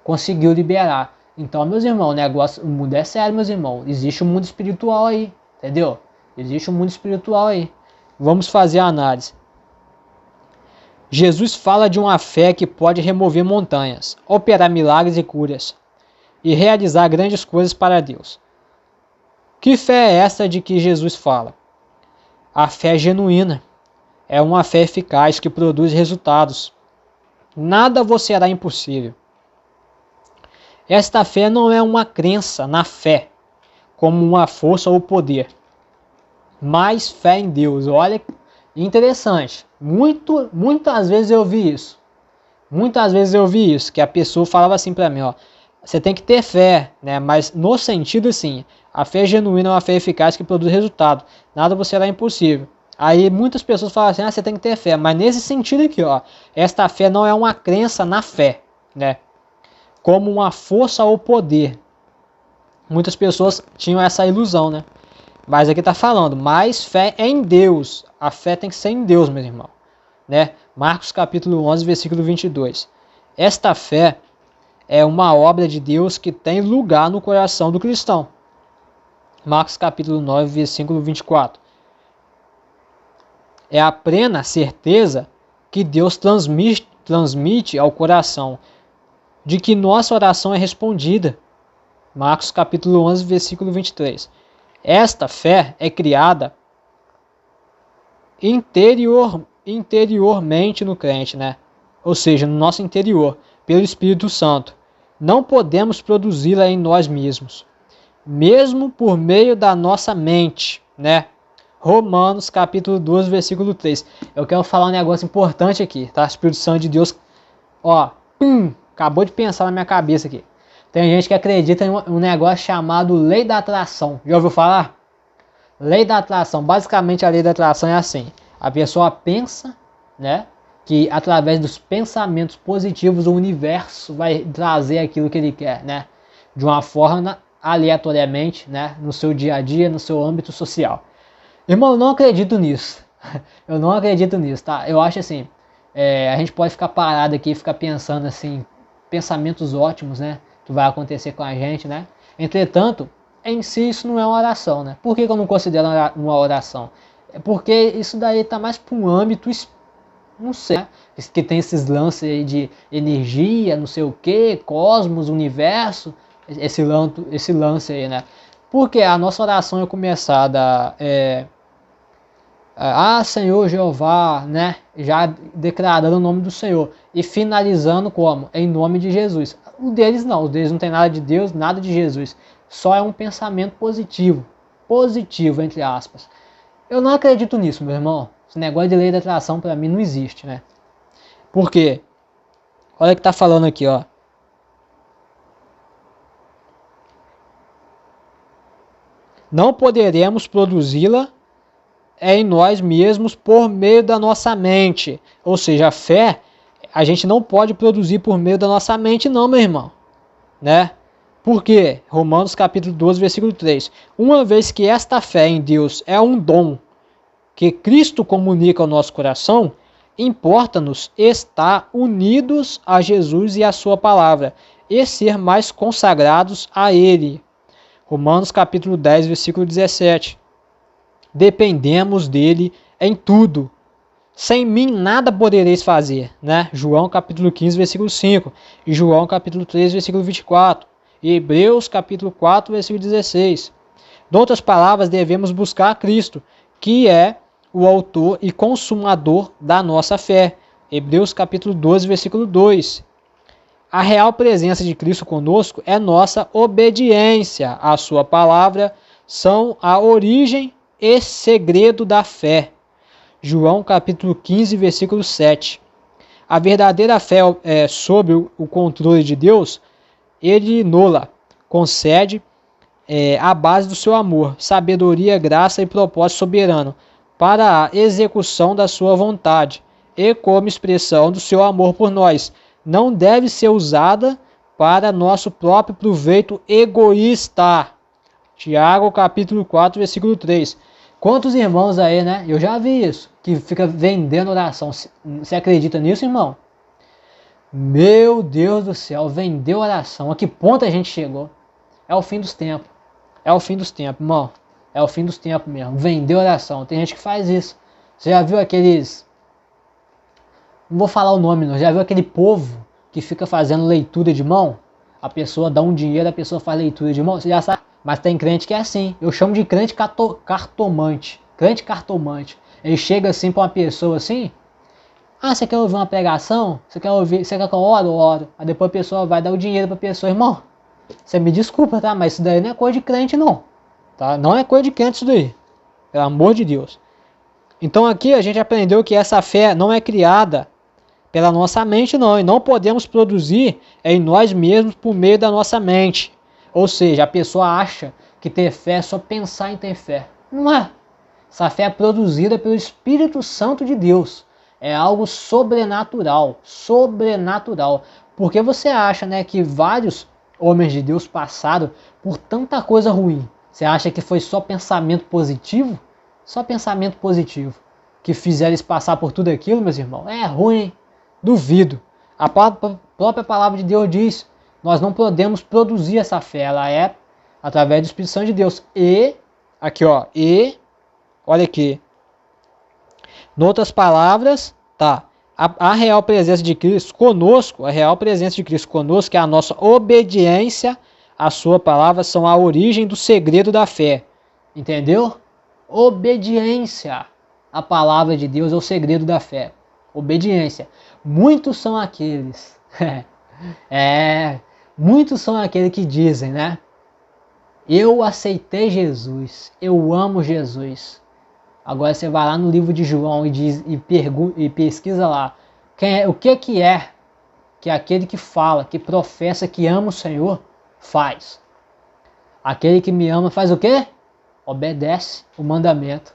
conseguiu liberar. Então, meus irmãos, o mundo é sério, meus irmãos. Existe um mundo espiritual aí, entendeu? Existe um mundo espiritual aí. Vamos fazer a análise. Jesus fala de uma fé que pode remover montanhas, operar milagres e curas. e realizar grandes coisas para Deus. Que fé é essa de que Jesus fala? A fé genuína é uma fé eficaz que produz resultados. Nada vos será impossível. Esta fé não é uma crença na fé, como uma força ou poder, mas fé em Deus. Olha, interessante. Muitas vezes eu vi isso. Muitas vezes eu vi isso, que a pessoa falava assim para mim, ó, você tem que ter fé, né? Mas no sentido assim, a fé genuína é uma fé eficaz que produz resultado. Nada vos será impossível. Aí muitas pessoas falam assim, você tem que ter fé, mas nesse sentido aqui, ó, esta fé não é uma crença na fé, né? Como uma força ou poder. Muitas pessoas tinham essa ilusão, né? Mas aqui está falando, mais fé é em Deus. A fé tem que ser em Deus, meu irmão. Né? Marcos capítulo 11, versículo 22. Esta fé é uma obra de Deus que tem lugar no coração do cristão. Marcos capítulo 9, versículo 24. É a plena certeza que Deus transmite ao coração de que nossa oração é respondida. Marcos capítulo 11, versículo 23. Esta fé é criada interiormente no crente, né? Ou seja, no nosso interior, pelo Espírito Santo. Não podemos produzi-la em nós mesmos, mesmo por meio da nossa mente, né? Romanos capítulo 12, versículo 3. Eu quero falar um negócio importante aqui, tá? Espírito Santo de Deus, ó, acabou de pensar na minha cabeça aqui. Tem gente que acredita em um negócio chamado lei da atração. Já ouviu falar? Lei da atração. Basicamente a lei da atração é assim. A pessoa pensa, né, que através dos pensamentos positivos o universo vai trazer aquilo que ele quer, né? De uma forma aleatoriamente, né, no seu dia a dia, no seu âmbito social. Irmão, eu não acredito nisso. Eu não acredito nisso, tá? Eu acho assim, a gente pode ficar parado aqui e ficar pensando assim, pensamentos ótimos, né? Que vai acontecer com a gente, né? Entretanto, em si isso não é uma oração, né? Por que eu não considero uma oração? É porque isso daí tá mais para um âmbito, não sei, né? Que tem esses lances aí de energia, não sei o que, cosmos, universo, esse lance aí, né? Porque a nossa oração é começada, Senhor Jeová, né? Já declarando o nome do Senhor e finalizando como? Em nome de Jesus. O deles não tem nada de Deus, nada de Jesus. Só é um pensamento positivo, entre aspas. Eu não acredito nisso, meu irmão. Esse negócio de lei da atração para mim não existe, né? Por quê? Olha o que tá falando aqui, ó. Não poderemos produzi-la em nós mesmos por meio da nossa mente. Ou seja, a fé, a gente não pode produzir por meio da nossa mente não, meu irmão. Né? Por quê? Romanos capítulo 12, versículo 3. Uma vez que esta fé em Deus é um dom que Cristo comunica ao nosso coração, importa-nos estar unidos a Jesus e a sua palavra e ser mais consagrados a Ele. Romanos capítulo 10, versículo 17. Dependemos dele em tudo. Sem mim nada podereis fazer, né? João capítulo 15, versículo 5. E João capítulo 3, versículo 24. E Hebreus capítulo 4, versículo 16. De outras palavras, devemos buscar a Cristo, que é o autor e consumador da nossa fé. Hebreus capítulo 12, versículo 2. A real presença de Cristo conosco é nossa obediência à sua palavra, são a origem e segredo da fé. João capítulo 15, versículo 7. A verdadeira fé sob o controle de Deus, ele nola, concede a base do seu amor, sabedoria, graça e propósito soberano para a execução da sua vontade e como expressão do seu amor por nós. Não deve ser usada para nosso próprio proveito egoísta. Tiago capítulo 4, versículo 3. Quantos irmãos aí, né? Eu já vi isso, que fica vendendo oração. Você acredita nisso, irmão? Meu Deus do céu, vendeu oração. A que ponto a gente chegou? É o fim dos tempos. É o fim dos tempos, irmão. É o fim dos tempos mesmo. Vendeu oração. Tem gente que faz isso. Você já viu aqueles... Não vou falar o nome, não. Já viu aquele povo que fica fazendo leitura de mão? A pessoa dá um dinheiro, a pessoa faz leitura de mão, você já sabe. Mas tem crente que é assim. Eu chamo de crente cartomante. Crente cartomante. Ele chega assim pra uma pessoa assim. Ah, você quer ouvir uma pregação? Você quer que eu ore? Eu oro. Aí depois a pessoa vai dar o dinheiro pra pessoa. Irmão, você me desculpa, tá? Mas isso daí não é coisa de crente, não. Tá? Não é coisa de crente isso daí. Pelo amor de Deus. Então aqui a gente aprendeu que essa fé não é criada pela nossa mente, não. E não podemos produzir em nós mesmos por meio da nossa mente. Ou seja, a pessoa acha que ter fé é só pensar em ter fé. Não é. Essa fé é produzida pelo Espírito Santo de Deus. É algo sobrenatural. Sobrenatural. Porque você acha, né, que vários homens de Deus passaram por tanta coisa ruim. Você acha que foi só pensamento positivo? Só pensamento positivo que fizeram eles passar por tudo aquilo, meus irmãos. É ruim. Duvido. A própria palavra de Deus diz: nós não podemos produzir essa fé. Ela é através do Espírito Santo de Deus. E, aqui ó, olha aqui. Em outras palavras, tá. A real presença de Cristo conosco, a real presença de Cristo conosco, que é a nossa obediência à sua palavra, são a origem do segredo da fé. Entendeu? Obediência à palavra de Deus é o segredo da fé. Obediência. Muitos são aqueles. Muitos são aqueles que dizem, né? Eu aceitei Jesus. Eu amo Jesus. Agora você vai lá no livro de João e pesquisa lá. O que é que aquele que fala, que professa que ama o Senhor, faz? Aquele que me ama faz o quê? Obedece o mandamento.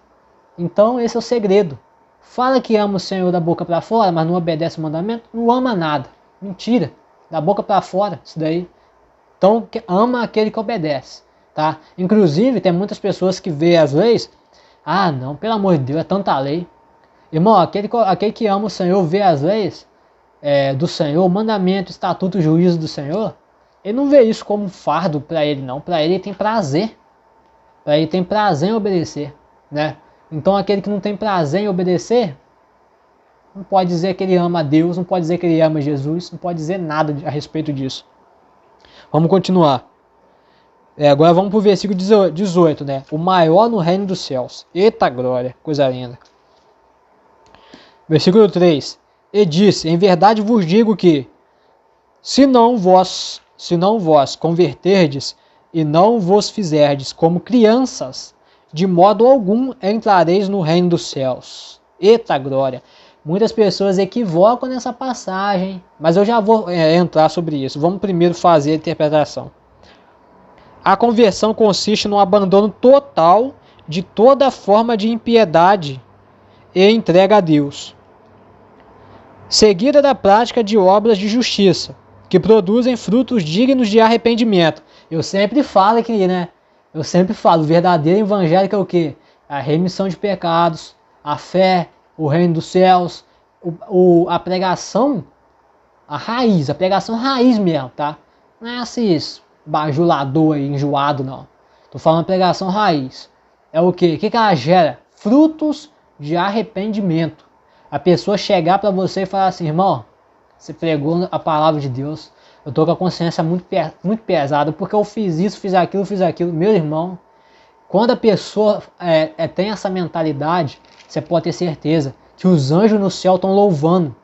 Então esse é o segredo. Fala que ama o Senhor da boca para fora, mas não obedece o mandamento, não ama nada. Mentira. Da boca para fora, isso daí. Então ama aquele que obedece. Tá? Inclusive tem muitas pessoas que veem as leis. Ah não, pelo amor de Deus, é tanta lei. Irmão, aquele que ama o Senhor, vê as leis do Senhor, o mandamento, o estatuto, o juízo do Senhor. Ele não vê isso como um fardo para ele não. Para ele tem prazer. Para ele tem prazer em obedecer, né? Então aquele que não tem prazer em obedecer, não pode dizer que ele ama a Deus, não pode dizer que ele ama Jesus, não pode dizer nada a respeito disso. Vamos continuar. Agora vamos para o versículo 18, né? O maior no reino dos céus. Eita glória, coisa linda. Versículo 3. E disse, em verdade vos digo que, se não vós converterdes e não vos fizerdes como crianças, de modo algum entrareis no reino dos céus. Eita glória! Muitas pessoas equivocam nessa passagem, mas eu já vou entrar sobre isso. Vamos primeiro fazer a interpretação. A conversão consiste no abandono total de toda forma de impiedade e entrega a Deus, seguida da prática de obras de justiça, que produzem frutos dignos de arrependimento. Eu sempre falo aqui, né? O verdadeiro evangelho é o quê? A remissão de pecados, a fé, o reino dos céus, a pregação, a pregação raiz mesmo, tá? Não é assim isso, bajulador aí, enjoado, não. Tô falando pregação raiz. É o quê? O que ela gera? Frutos de arrependimento. A pessoa chegar para você e falar assim, irmão, você pregou a palavra de Deus, eu tô com a consciência muito pesada, porque eu fiz isso, fiz aquilo. Meu irmão, quando a pessoa tem essa mentalidade, você pode ter certeza que os anjos no céu estão louvando.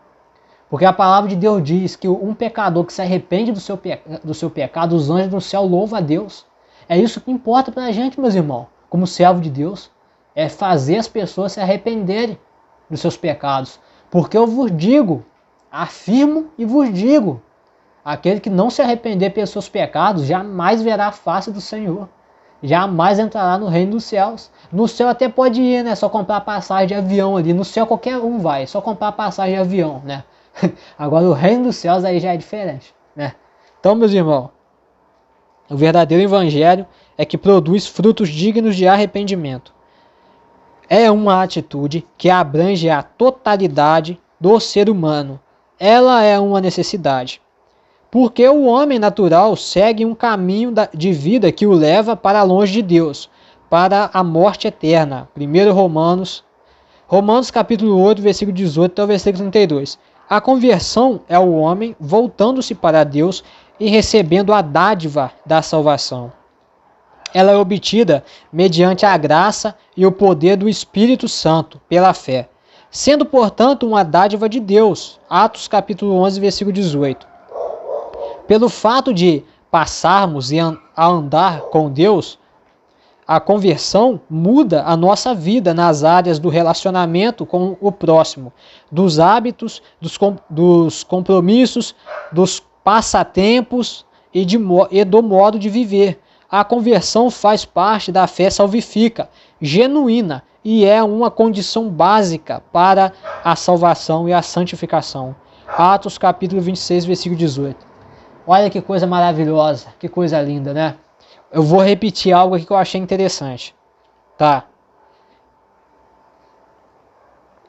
Porque a palavra de Deus diz que um pecador que se arrepende do seu pecado, os anjos no céu louvam a Deus. É isso que importa pra gente, meus irmãos, como servo de Deus. É fazer as pessoas se arrependerem dos seus pecados. Porque eu vos digo, afirmo e vos digo, aquele que não se arrepender pelos seus pecados, jamais verá a face do Senhor. Jamais entrará no reino dos céus. No céu até pode ir, né? Só comprar passagem de avião ali. No céu qualquer um vai, só comprar passagem de avião, né? Agora o reino dos céus aí já é diferente, né? Então, meus irmãos, o verdadeiro evangelho é que produz frutos dignos de arrependimento. É uma atitude que abrange a totalidade do ser humano. Ela é uma necessidade. Porque o homem natural segue um caminho de vida que o leva para longe de Deus, para a morte eterna. 1 Romanos capítulo 8, versículo 18 até o versículo 32. A conversão é o homem voltando-se para Deus e recebendo a dádiva da salvação. Ela é obtida mediante a graça e o poder do Espírito Santo, pela fé, sendo, portanto, uma dádiva de Deus. Atos capítulo 11, versículo 18. Pelo fato de passarmos a andar com Deus, a conversão muda a nossa vida nas áreas do relacionamento com o próximo, dos hábitos, dos compromissos, dos passatempos e do modo de viver. A conversão faz parte da fé salvífica, genuína, e é uma condição básica para a salvação e a santificação. Atos capítulo 26, versículo 18. Olha que coisa maravilhosa, que coisa linda, né? Eu vou repetir algo aqui que eu achei interessante. Tá?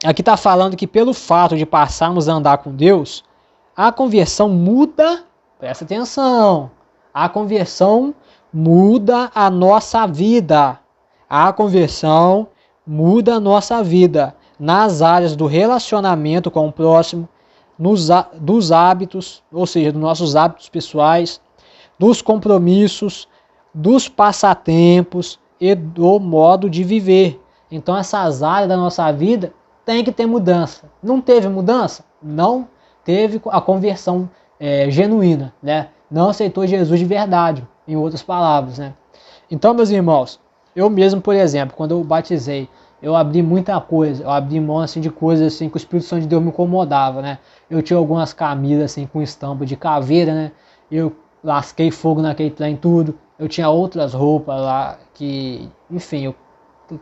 Aqui está falando que pelo fato de passarmos a andar com Deus, a conversão muda, presta atenção, a conversão muda a nossa vida. A conversão muda a nossa vida nas áreas do relacionamento com o próximo, dos hábitos, ou seja, dos nossos hábitos pessoais, dos compromissos, dos passatempos e do modo de viver. Então essas áreas da nossa vida tem que ter mudança. Não teve mudança? Não teve a conversão genuína, né? Não aceitou Jesus de verdade, em outras palavras, né? Então, meus irmãos, eu mesmo, por exemplo, quando eu batizei, eu abri muita coisa, eu abri mão assim, de coisas assim, que o Espírito Santo de Deus me incomodava, né? Eu tinha algumas camisas assim, com estampa de caveira, né? Eu lasquei fogo naquele trem tudo. Eu tinha outras roupas lá que, enfim, eu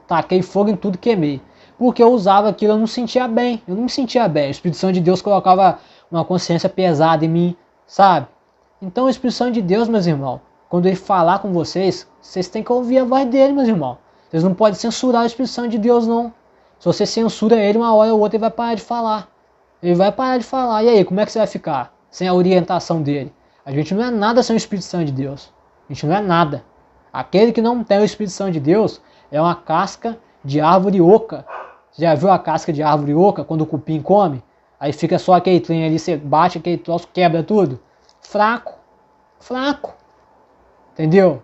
taquei fogo em tudo, queimei. Porque eu usava aquilo, eu não sentia bem, eu não me sentia bem. O Espírito Santo de Deus colocava uma consciência pesada em mim, sabe? Então o Espírito Santo de Deus, meus irmãos, quando ele falar com vocês, vocês têm que ouvir a voz dele, meus irmãos. Vocês não podem censurar o Espírito Santo de Deus, não. Se você censura ele, uma hora ou outra ele vai parar de falar. Ele vai parar de falar. E aí, como é que você vai ficar sem a orientação dele? A gente não é nada sem o Espírito Santo de Deus. A gente não é nada. Aquele que não tem o Espírito Santo de Deus é uma casca de árvore oca. Você já viu a casca de árvore oca quando o cupim come? Aí fica só aquele trem ali, você bate aquele troço, quebra tudo. Fraco. Fraco. Entendeu?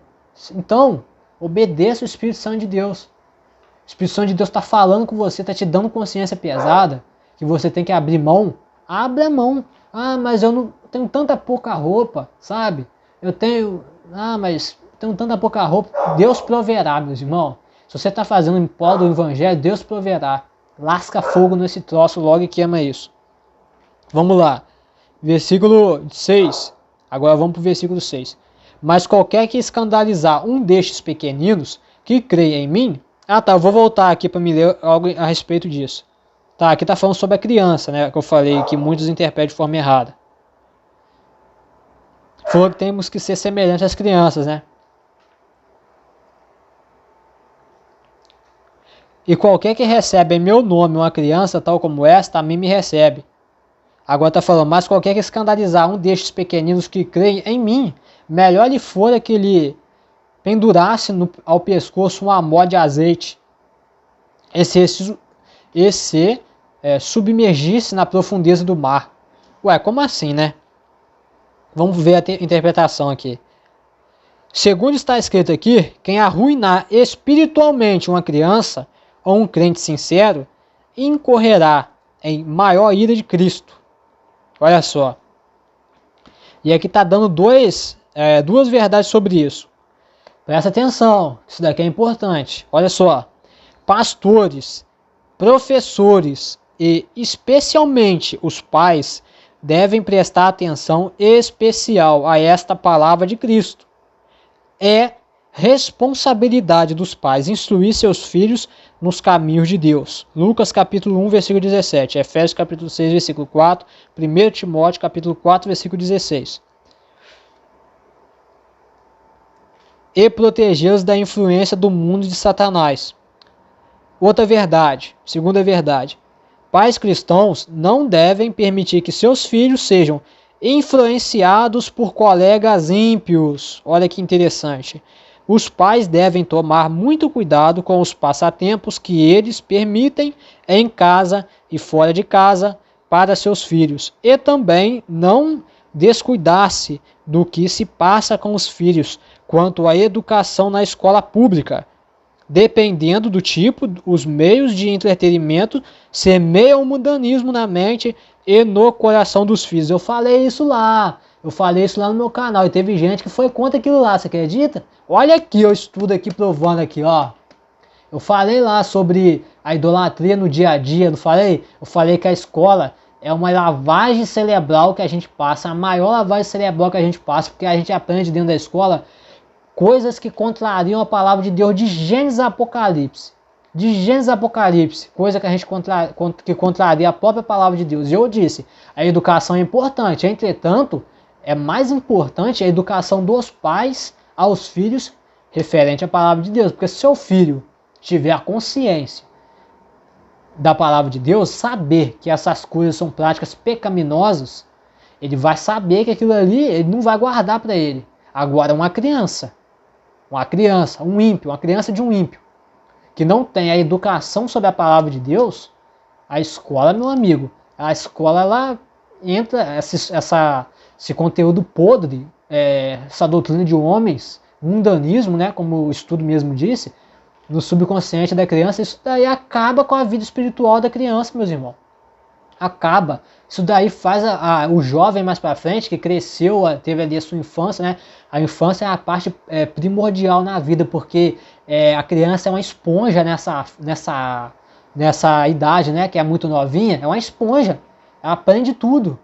Então, obedeça o Espírito Santo de Deus. O Espírito Santo de Deus está falando com você, está te dando consciência pesada, que você tem que abrir mão. Abra mão. Ah, mas eu não tenho tanta pouca roupa, sabe? Mas tenho tanta pouca roupa. Deus proverá, meus irmãos. Se você está fazendo em prol do Evangelho, Deus proverá. Lasca fogo nesse troço logo e queima isso. Vamos lá. Versículo 6. Agora vamos para o versículo 6. Mas qualquer que escandalizar um destes pequeninos que creia em mim... Ah, tá, eu vou voltar aqui para me ler algo a respeito disso. Tá, aqui tá falando sobre a criança, né? Que eu falei que muitos interpretam de forma errada. Falou que temos que ser semelhantes às crianças, né? E qualquer que recebe em meu nome uma criança tal como esta, a mim me recebe. Agora está falando, mas qualquer que escandalizar um destes pequeninos que creem em mim, melhor lhe fora que lhe pendurasse ao pescoço um amor de azeite, submergisse na profundeza do mar. Ué, como assim, né? Vamos ver a interpretação aqui. Segundo está escrito aqui, quem arruinar espiritualmente uma criança ou um crente sincero, incorrerá em maior ira de Cristo. Olha só. E aqui está dando duas verdades sobre isso. Presta atenção, isso daqui é importante. Olha só. Pastores, professores e especialmente os pais devem prestar atenção especial a esta palavra de Cristo. É responsabilidade dos pais instruir seus filhos nos caminhos de Deus. Lucas capítulo 1, versículo 17. Efésios capítulo 6, versículo 4. 1 Timóteo capítulo 4, versículo 16. E protegê-los da influência do mundo de Satanás. Outra verdade, segunda verdade. Pais cristãos não devem permitir que seus filhos sejam influenciados por colegas ímpios. Olha que interessante. Os pais devem tomar muito cuidado com os passatempos que eles permitem em casa e fora de casa para seus filhos. E também não descuidar-se do que se passa com os filhos quanto à educação na escola pública. Dependendo do tipo, os meios de entretenimento semeiam o mundanismo na mente e no coração dos filhos. Eu falei isso lá no meu canal e teve gente que foi contra aquilo lá, você acredita? Olha aqui, eu estudo aqui provando aqui, ó. Eu falei lá sobre a idolatria no dia a dia, não falei? Eu falei que a escola é uma lavagem cerebral que a gente passa, a maior lavagem cerebral que a gente passa, porque a gente aprende dentro da escola coisas que contrariam a palavra de Deus de Gênesis a Apocalipse. De Gênesis a Apocalipse, coisa que a gente que contraria a própria palavra de Deus. E eu disse, a educação é importante, entretanto, é mais importante a educação dos pais aos filhos referente à palavra de Deus. Porque se seu filho tiver a consciência da palavra de Deus, saber que essas coisas são práticas pecaminosas, ele vai saber que aquilo ali ele não vai guardar para ele. Agora, uma criança, um ímpio, uma criança de um ímpio, que não tem a educação sobre a palavra de Deus, a escola, meu amigo, a escola ela entra esse conteúdo podre, essa doutrina de homens, mundanismo, né, como o estudo mesmo disse, no subconsciente da criança, isso daí acaba com a vida espiritual da criança, meus irmãos. Acaba. Isso daí faz o jovem mais para frente, que cresceu, teve ali a sua infância, né? A infância é a parte primordial na vida, porque a criança é uma esponja nessa idade, né? Que é muito novinha, é uma esponja. Ela aprende tudo.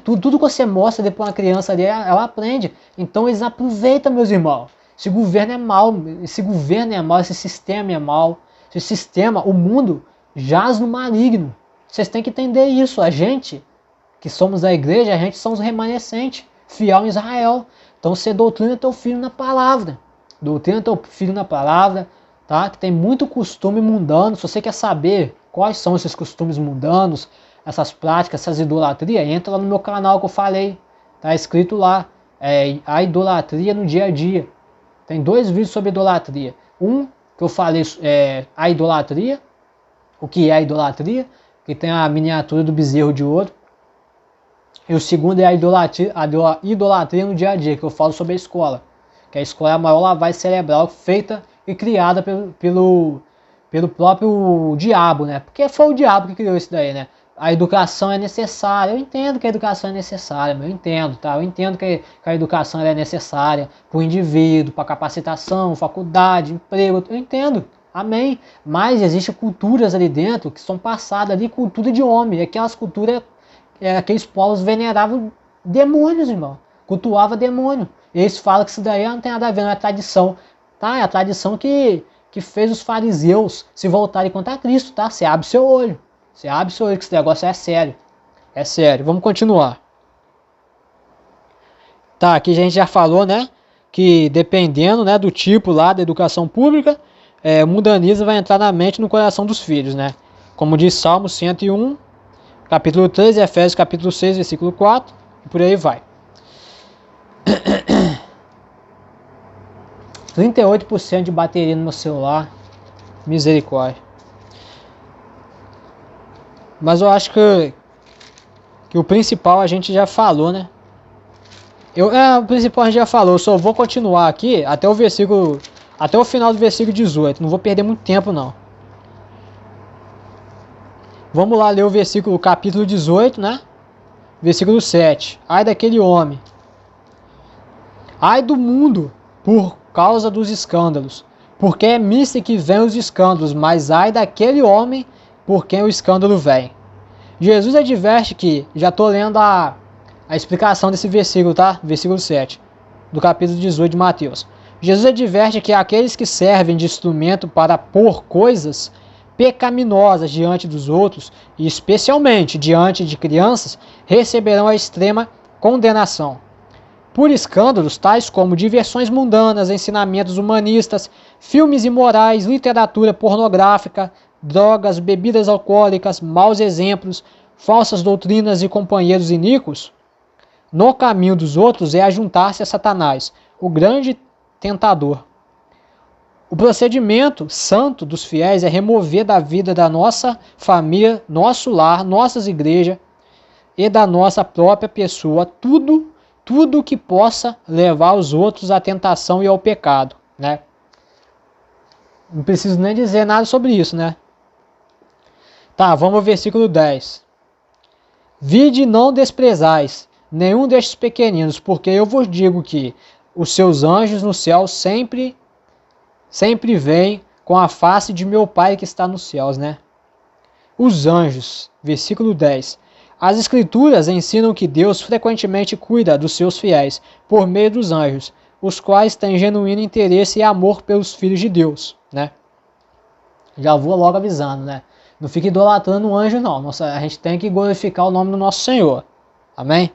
Tudo que você mostra depois uma criança ali, ela aprende. Então eles aproveitam, meus irmãos. Esse governo é mau, esse sistema é mau. Esse sistema, o mundo jaz no maligno. Vocês têm que entender isso. A gente, que somos a igreja, a gente somos remanescentes, fiel em Israel. Então você doutrina teu filho na palavra. Doutrina teu filho na palavra, tá? Que tem muito costume mundano. Se você quer saber quais são esses costumes mundanos, essas práticas, essas idolatrias, entra lá no meu canal que eu falei. Tá escrito lá, a idolatria no dia a dia. Tem 2 vídeos sobre idolatria. Um que eu falei a idolatria, o que é a idolatria, que tem a miniatura do bezerro de ouro. E o segundo é a idolatria no dia a dia, que eu falo sobre a escola. Que a escola é a maior lavagem cerebral feita e criada pelo próprio diabo, né? Porque foi o diabo que criou isso daí, né? A educação é necessária. Eu entendo que a educação é necessária, eu entendo, tá? Eu entendo que a educação é necessária para o indivíduo, para capacitação, faculdade, emprego. Eu entendo. Amém. Mas existem culturas ali dentro que são passadas ali, cultura de homem. Aquelas culturas, aqueles povos veneravam demônios, irmão. Cultuavam demônio. E eles falam que isso daí não tem nada a ver, não é tradição. Tá? É a tradição que fez os fariseus se voltarem contra Cristo, tá? Você abre seu olho. Você abre seu olho que esse negócio é sério. É sério. Vamos continuar. Tá, aqui a gente já falou, né? Que dependendo, né, do tipo lá da educação pública, o mundanismo vai entrar na mente e no coração dos filhos, né? Como diz Salmo 101, capítulo 3, Efésios capítulo 6, versículo 4, e por aí vai. 38% de bateria no meu celular, misericórdia. Mas eu acho que o principal a gente já falou, né? O principal a gente já falou, eu só vou continuar aqui até o final do versículo 18, não vou perder muito tempo não. Vamos lá ler o versículo, capítulo 18, né? Versículo 7. Ai daquele homem. Ai do mundo por causa dos escândalos. Porque é misto que vem os escândalos, mas ai daquele homem por quem o escândalo vem. Jesus adverte que, já estou lendo a explicação desse versículo, tá? Versículo 7, do capítulo 18 de Mateus. Jesus adverte que aqueles que servem de instrumento para pôr coisas pecaminosas diante dos outros, e especialmente diante de crianças, receberão a extrema condenação. Por escândalos tais como diversões mundanas, ensinamentos humanistas, filmes imorais, literatura pornográfica, drogas, bebidas alcoólicas, maus exemplos, falsas doutrinas e companheiros iníquos, no caminho dos outros é ajuntar-se a Satanás, o grande tentador. O procedimento santo dos fiéis é remover da vida da nossa família, nosso lar, nossas igrejas, e da nossa própria pessoa tudo que possa levar os outros à tentação e ao pecado, né? Não preciso nem dizer nada sobre isso, né? Tá, vamos ao versículo 10. Vide, não desprezais nenhum destes pequeninos, porque eu vos digo que os seus anjos no céu sempre vêm com a face de meu Pai que está nos céus, né? Os anjos, versículo 10. As escrituras ensinam que Deus frequentemente cuida dos seus fiéis por meio dos anjos, os quais têm genuíno interesse e amor pelos filhos de Deus, né? Já vou logo avisando, né? Não fique idolatrando o anjo, não. A gente tem que glorificar o nome do nosso Senhor. Amém?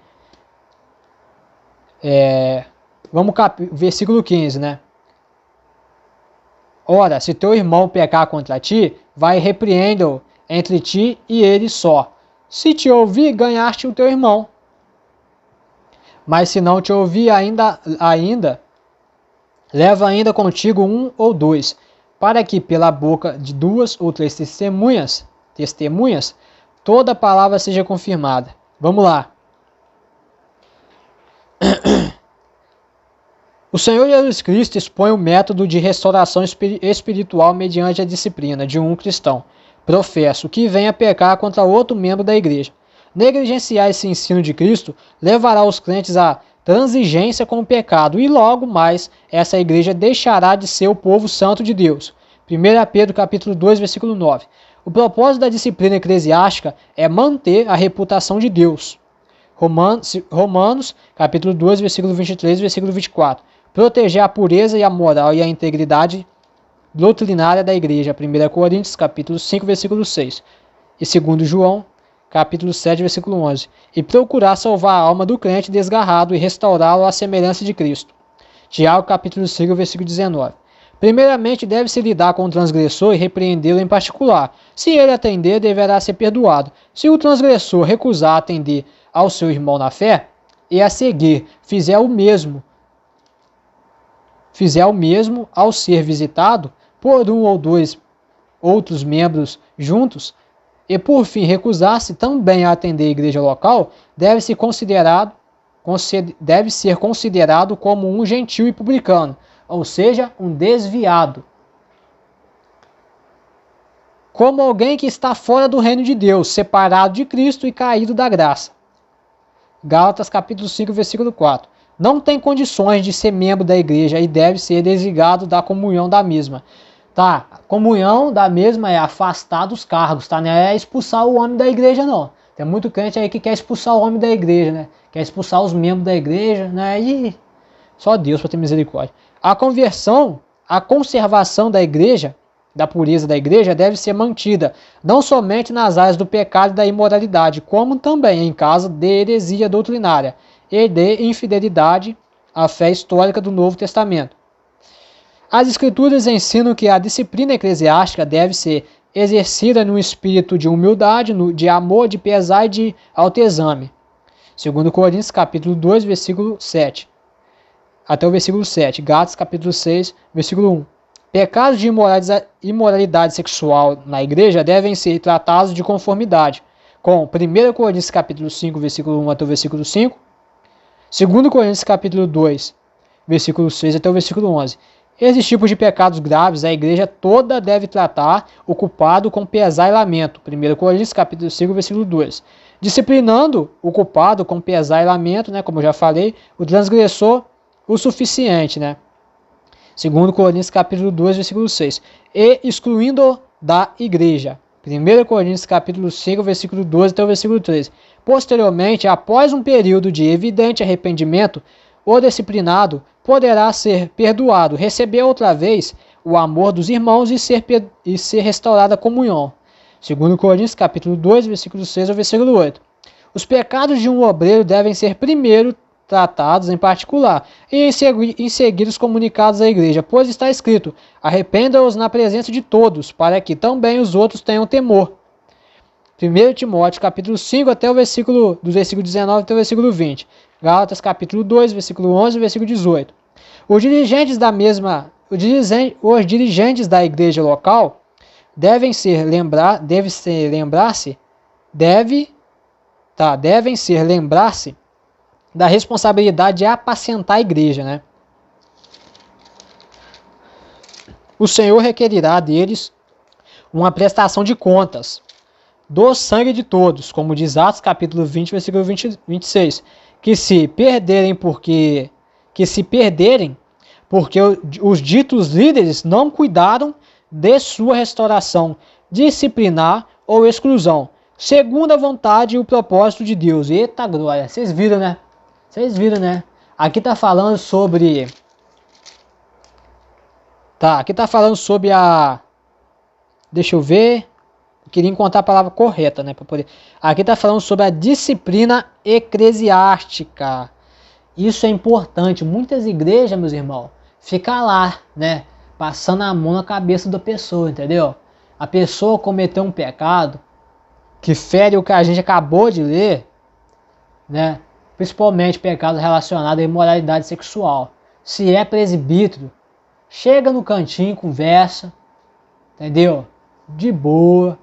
Vamos versículo 15, né? Ora, se teu irmão pecar contra ti, vai e repreenda-o entre ti e ele só. Se te ouvir, ganhaste o teu irmão. Mas se não te ouvir ainda, leva ainda contigo um ou dois, para que pela boca de 2 ou 3 testemunhas, toda palavra seja confirmada. Vamos lá. O Senhor Jesus Cristo expõe o método de restauração espiritual mediante a disciplina de um cristão, professo, que venha pecar contra outro membro da igreja. Negligenciar esse ensino de Cristo levará os crentes à transigência com o pecado e logo mais essa igreja deixará de ser o povo santo de Deus. 1 Pedro capítulo 2, versículo 9. O propósito da disciplina eclesiástica é manter a reputação de Deus. Romanos capítulo 2, versículo 23 e versículo 24. Proteger a pureza e a moral e a integridade doutrinária da igreja. 1 Coríntios capítulo 5, versículo 6. E 2 João capítulo 7, versículo 11. E procurar salvar a alma do crente desgarrado e restaurá-lo à semelhança de Cristo. Tiago capítulo 5, versículo 19. Primeiramente, deve-se lidar com o transgressor e repreendê-lo em particular. Se ele atender, deverá ser perdoado. Se o transgressor recusar atender ao seu irmão na fé, e a seguir fizer o mesmo ao ser visitado por um ou dois outros membros juntos, e por fim recusar-se também a atender a igreja local, deve ser considerado como um gentil e publicano, ou seja, um desviado. Como alguém que está fora do reino de Deus, separado de Cristo e caído da graça. Gálatas capítulo 5, versículo 4. Não tem condições de ser membro da igreja e deve ser desligado da comunhão da mesma. Tá, a comunhão da mesma é afastar dos cargos, tá? Não é expulsar o homem da igreja, não. Tem muito crente aí que quer expulsar o homem da igreja, né? Quer expulsar os membros da igreja, né? E só Deus para ter misericórdia. A conservação da igreja, da pureza da igreja, deve ser mantida, não somente nas áreas do pecado e da imoralidade, como também em caso de heresia doutrinária e de infidelidade à fé histórica do Novo Testamento. As Escrituras ensinam que a disciplina eclesiástica deve ser exercida num espírito de humildade, de amor, de pesar e de autoexame. 2 Coríntios capítulo 2, versículo 7. Até o versículo 7. Gálatas capítulo 6, versículo 1. Pecados de imoralidade sexual na igreja devem ser tratados de conformidade com 1 Coríntios capítulo 5, versículo 1 até o versículo 5. 2 Coríntios capítulo 2, versículo 6 até o versículo 11. Esses tipos de pecados graves a igreja toda deve tratar o culpado com pesar e lamento. 1 Coríntios capítulo 5, versículo 2. Disciplinando o culpado com pesar e lamento, né, como eu já falei, o transgressor o suficiente, né? 2 Coríntios capítulo 2, versículo 6. E excluindo da igreja. 1 Coríntios capítulo 5, versículo 12 até o versículo 13. Posteriormente, após um período de evidente arrependimento, o disciplinado poderá ser perdoado, receber outra vez o amor dos irmãos e ser restaurada a comunhão. 2 Coríntios capítulo 2, versículo 6 ao versículo 8. Os pecados de um obreiro devem ser primeiro tratados em particular e em seguida os comunicados à igreja, pois está escrito: arrependa-os na presença de todos, para que também os outros tenham temor. 1 Timóteo capítulo 5 até o versículo 19 até o versículo 20. Gálatas capítulo 2, versículo 11 e versículo 18. Os dirigentes da igreja local devem tá? Devem ser, lembrar-se da responsabilidade de apacentar a igreja, né? O Senhor requerirá deles uma prestação de contas do sangue de todos, como diz Atos capítulo 20, versículo 26, que se perderem porque os ditos líderes não cuidaram de sua restauração, disciplinar ou exclusão, segundo a vontade e o propósito de Deus. Eita glória, vocês viram, né? Aqui tá falando sobre deixa eu ver. Eu queria encontrar a palavra correta, né, para poder. Aqui tá falando sobre a disciplina eclesiástica. Isso é importante. Muitas igrejas, meus irmãos, ficam lá, né, passando a mão na cabeça da pessoa, entendeu? A pessoa cometeu um pecado que fere o que a gente acabou de ler, né? Principalmente pecados relacionados à imoralidade sexual. Se é presbítero, chega no cantinho, conversa, entendeu? De boa.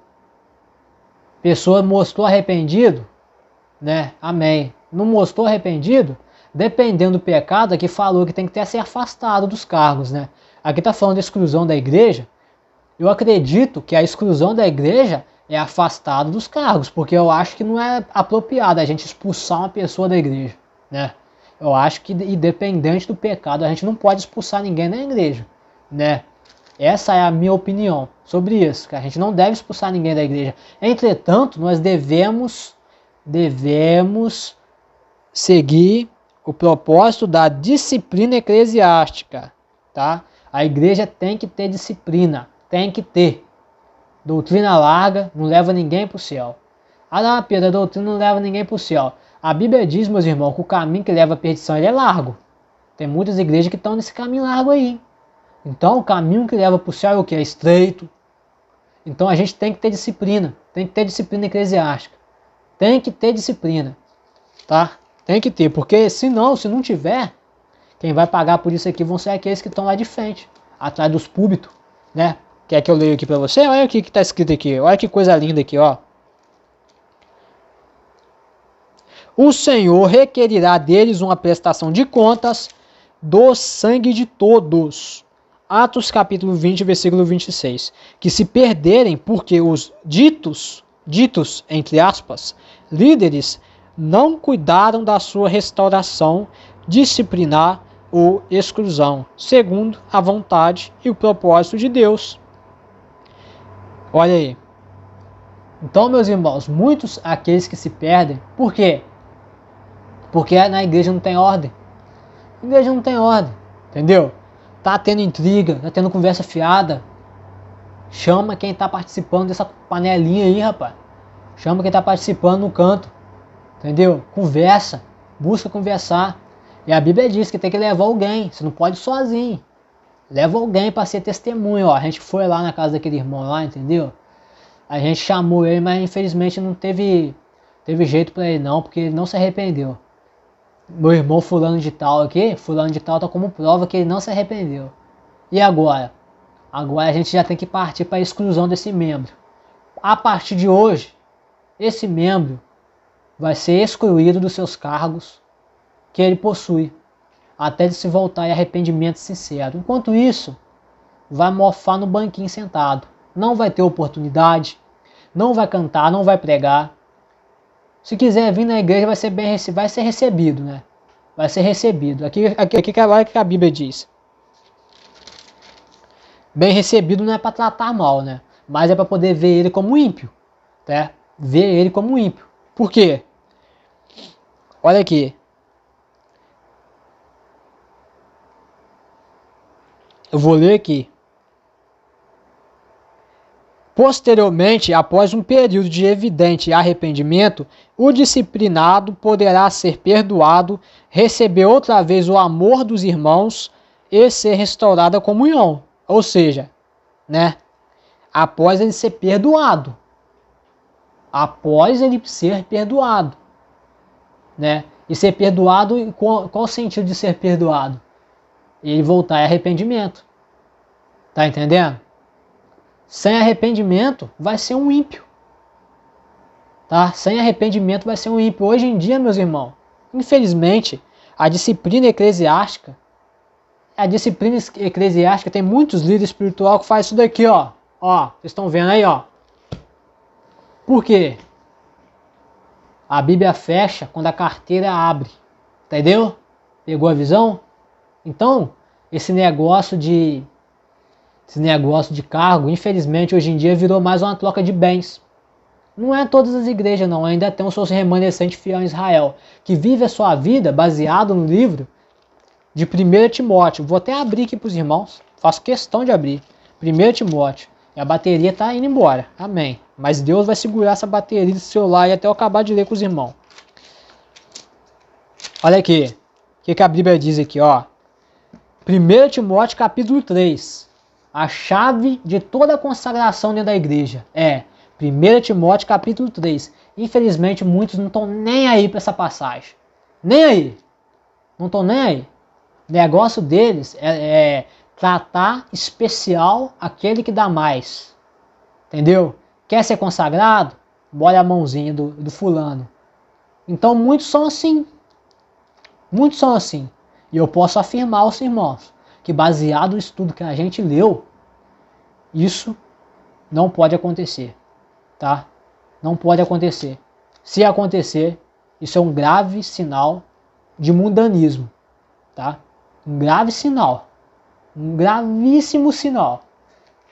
Pessoa mostrou arrependido, né? Amém. Não mostrou arrependido? Dependendo do pecado, aqui falou que tem que ter ser afastado dos cargos, né? Aqui está falando de exclusão da igreja. Eu acredito que a exclusão da igreja é afastado dos cargos, porque eu acho que não é apropriado a gente expulsar uma pessoa da igreja, né? Eu acho que, independente do pecado, a gente não pode expulsar ninguém da igreja, né? Essa é a minha opinião sobre isso, que a gente não deve expulsar ninguém da igreja. Entretanto, nós devemos seguir o propósito da disciplina eclesiástica, tá? A igreja tem que ter disciplina, tem que ter. Doutrina larga não leva ninguém para o céu. Ah não, Pedro, a doutrina não leva ninguém para o céu. A Bíblia diz, meus irmãos, que o caminho que leva à perdição ele é largo. Tem muitas igrejas que estão nesse caminho largo aí. Então o caminho que leva para o céu é o que? É estreito. Então a gente tem que ter disciplina. Tem que ter disciplina eclesiástica. Tem que ter disciplina. Tá? Tem que ter. Porque se não tiver, quem vai pagar por isso aqui vão ser aqueles que estão lá de frente. Atrás dos púlpitos. Né? Quer que eu leia aqui para você? Olha o que está escrito aqui. Olha que coisa linda aqui, ó. O Senhor requerirá deles uma prestação de contas do sangue de todos. Atos capítulo 20, versículo 26. Que se perderem porque os ditos, entre aspas, líderes não cuidaram da sua restauração, disciplinar ou exclusão, segundo a vontade e o propósito de Deus. Olha aí. Então, meus irmãos, muitos aqueles que se perdem, por quê? Porque na igreja não tem ordem. A igreja não tem ordem, entendeu? Tá tendo intriga, tá tendo conversa fiada. Chama quem tá participando dessa panelinha aí, rapaz. Chama quem tá participando no canto, entendeu? Conversa, busca conversar. E a Bíblia diz que tem que levar alguém, você não pode ir sozinho. Leva alguém para ser testemunho, ó. A gente foi lá na casa daquele irmão lá, entendeu? A gente chamou ele, mas infelizmente não teve jeito para ele não, porque ele não se arrependeu. Meu irmão fulano de tal aqui, fulano de tal tá como prova que ele não se arrependeu. E agora? Agora a gente já tem que partir para a exclusão desse membro. A partir de hoje, esse membro vai ser excluído dos seus cargos que ele possui, até de se voltar em arrependimento sincero. Enquanto isso, vai mofar no banquinho sentado. Não vai ter oportunidade, não vai cantar, não vai pregar. Se quiser vir na igreja, vai ser recebido, né? Vai ser recebido. Aqui que a Bíblia diz. Bem recebido não é para tratar mal, né? Mas é para poder ver ele como ímpio, tá? Ver ele como ímpio. Por quê? Olha aqui. Eu vou ler aqui. Posteriormente, após um período de evidente arrependimento, o disciplinado poderá ser perdoado, receber outra vez o amor dos irmãos e ser restaurada a comunhão. Ou seja, né? Após ele ser perdoado. Após ele ser perdoado. Né? E ser perdoado, qual o sentido de ser perdoado? Ele voltar em arrependimento. Tá entendendo? Sem arrependimento, vai ser um ímpio. tá? Sem arrependimento vai ser um ímpio. Hoje em dia, meus irmãos, infelizmente, a disciplina eclesiástica tem muitos líderes espirituais que fazem isso daqui, ó. Ó, vocês estão vendo aí, ó. Por quê? A Bíblia fecha quando a carteira abre. Entendeu? Pegou a visão? Então, esse negócio de cargo, infelizmente, hoje em dia virou mais uma troca de bens. Não é todas as igrejas, não. Ainda tem um seus remanescente fiel em Israel, que vive a sua vida baseado no livro de 1 Timóteo. Vou até abrir aqui para os irmãos. Faço questão de abrir. 1 Timóteo. E a bateria está indo embora. Amém. Mas Deus vai segurar essa bateria do celular e até eu acabar de ler com os irmãos. Olha aqui. O que a Bíblia diz aqui, ó. 1 Timóteo capítulo 3. A chave de toda a consagração dentro da igreja. 1 Timóteo capítulo 3. Infelizmente, muitos não estão nem aí para essa passagem. Nem aí. Não estão nem aí. O negócio deles é tratar especial aquele que dá mais. Entendeu? Quer ser consagrado? Molha a mãozinha do fulano. Então, muitos são assim. Muitos são assim. E eu posso afirmar aos irmãos que, baseado no estudo que a gente leu, isso não pode acontecer. Tá? Não pode acontecer. Se acontecer, isso é um grave sinal de mundanismo. Tá? Um grave sinal. Um gravíssimo sinal.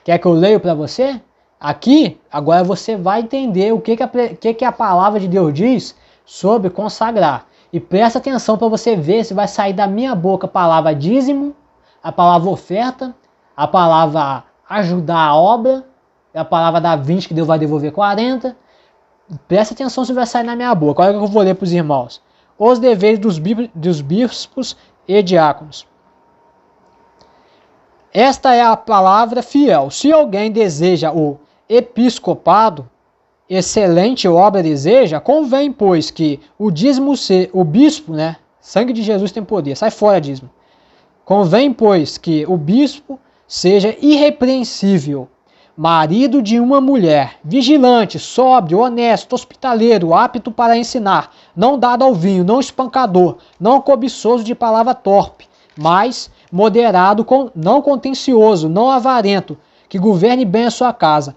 Quer que eu leio para você? Aqui, agora você vai entender o que a palavra de Deus diz sobre consagrar. E presta atenção para você ver se vai sair da minha boca a palavra dízimo, a palavra oferta, a palavra ajudar a obra, a palavra dar 20 que Deus vai devolver 40. Presta atenção se vai sair na minha boca. Olha o que eu vou ler para os irmãos. Os deveres dos bispos e diáconos. Esta é a palavra fiel. Se alguém deseja o episcopado, excelente obra deseja, convém, pois, que o dízimo o bispo, né? Sangue de Jesus tem poder, sai fora dízimo. Convém, pois, que o bispo seja irrepreensível, marido de uma mulher, vigilante, sóbrio, honesto, hospitaleiro, apto para ensinar, não dado ao vinho, não espancador, não cobiçoso de palavra torpe, mas moderado, não contencioso, não avarento, que governe bem a sua casa,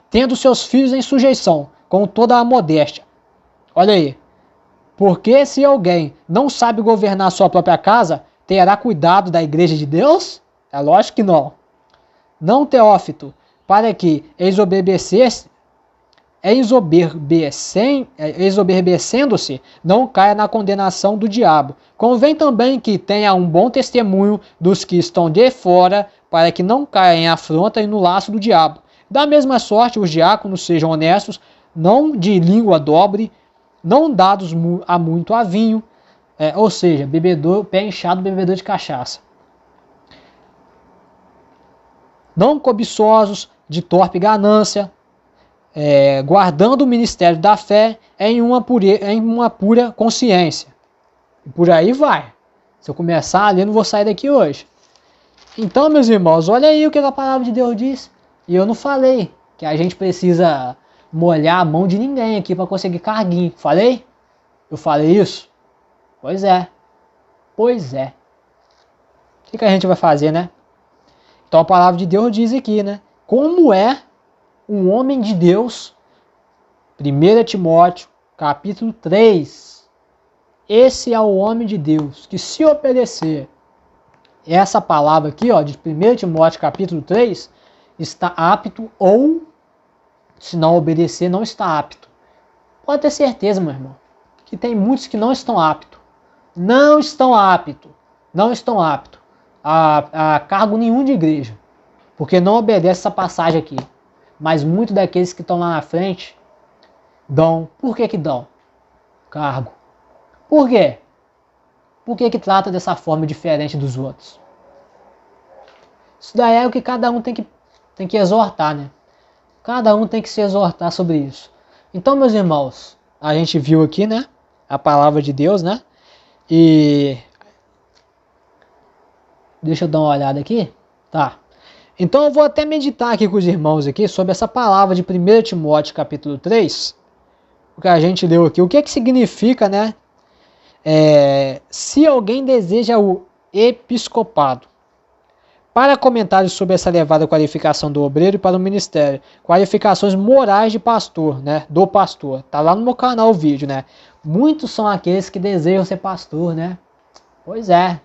tendo seus filhos em sujeição, com toda a modéstia. Olha aí. Porque se alguém não sabe governar a sua própria casa, terá cuidado da igreja de Deus? É lógico que não. Não, Teófito, para que exoberbecendo-se, não caia na condenação do diabo. Convém também que tenha um bom testemunho dos que estão de fora, para que não caia em afronta e no laço do diabo. Da mesma sorte, os diáconos sejam honestos, não de língua dobre, não dados a muito a vinho, ou seja, bebedor, pé inchado, bebedor de cachaça. Não cobiçosos, de torpe ganância, guardando o ministério da fé em uma pura consciência. E por aí vai. Se eu começar ali, eu não vou sair daqui hoje. Então, meus irmãos, olha aí o que a palavra de Deus diz. E eu não falei que a gente precisa molhar a mão de ninguém aqui para conseguir carguinho. Falei? Eu falei isso? Pois é. Pois é. O que a gente vai fazer, né? Então a palavra de Deus diz aqui, né? Como é um homem de Deus, 1 Timóteo, capítulo 3. Esse é o homem de Deus que, se obedecer essa palavra aqui, ó, de 1 Timóteo, capítulo 3, está apto, ou, se não obedecer, não está apto. Pode ter certeza, meu irmão, que tem muitos que não estão aptos. Não estão aptos. Não estão aptos a cargo nenhum de igreja. Porque não obedece essa passagem aqui. Mas muitos daqueles que estão lá na frente dão. Por que dão? Cargo. Por quê? Por que trata dessa forma diferente dos outros? Isso daí é o que cada um tem que exortar, né? Cada um tem que se exortar sobre isso. Então, meus irmãos, a gente viu aqui, né? A palavra de Deus, né? E deixa eu dar uma olhada aqui. Tá. Então eu vou até meditar aqui com os irmãos aqui sobre essa palavra de 1 Timóteo capítulo 3. o que a gente leu aqui. O que significa, né? Se alguém deseja o episcopado. Para comentários sobre essa elevada qualificação do obreiro para o ministério, qualificações morais de pastor, né? Do pastor. Tá lá no meu canal o vídeo, né? Muitos são aqueles que desejam ser pastor, né? Pois é.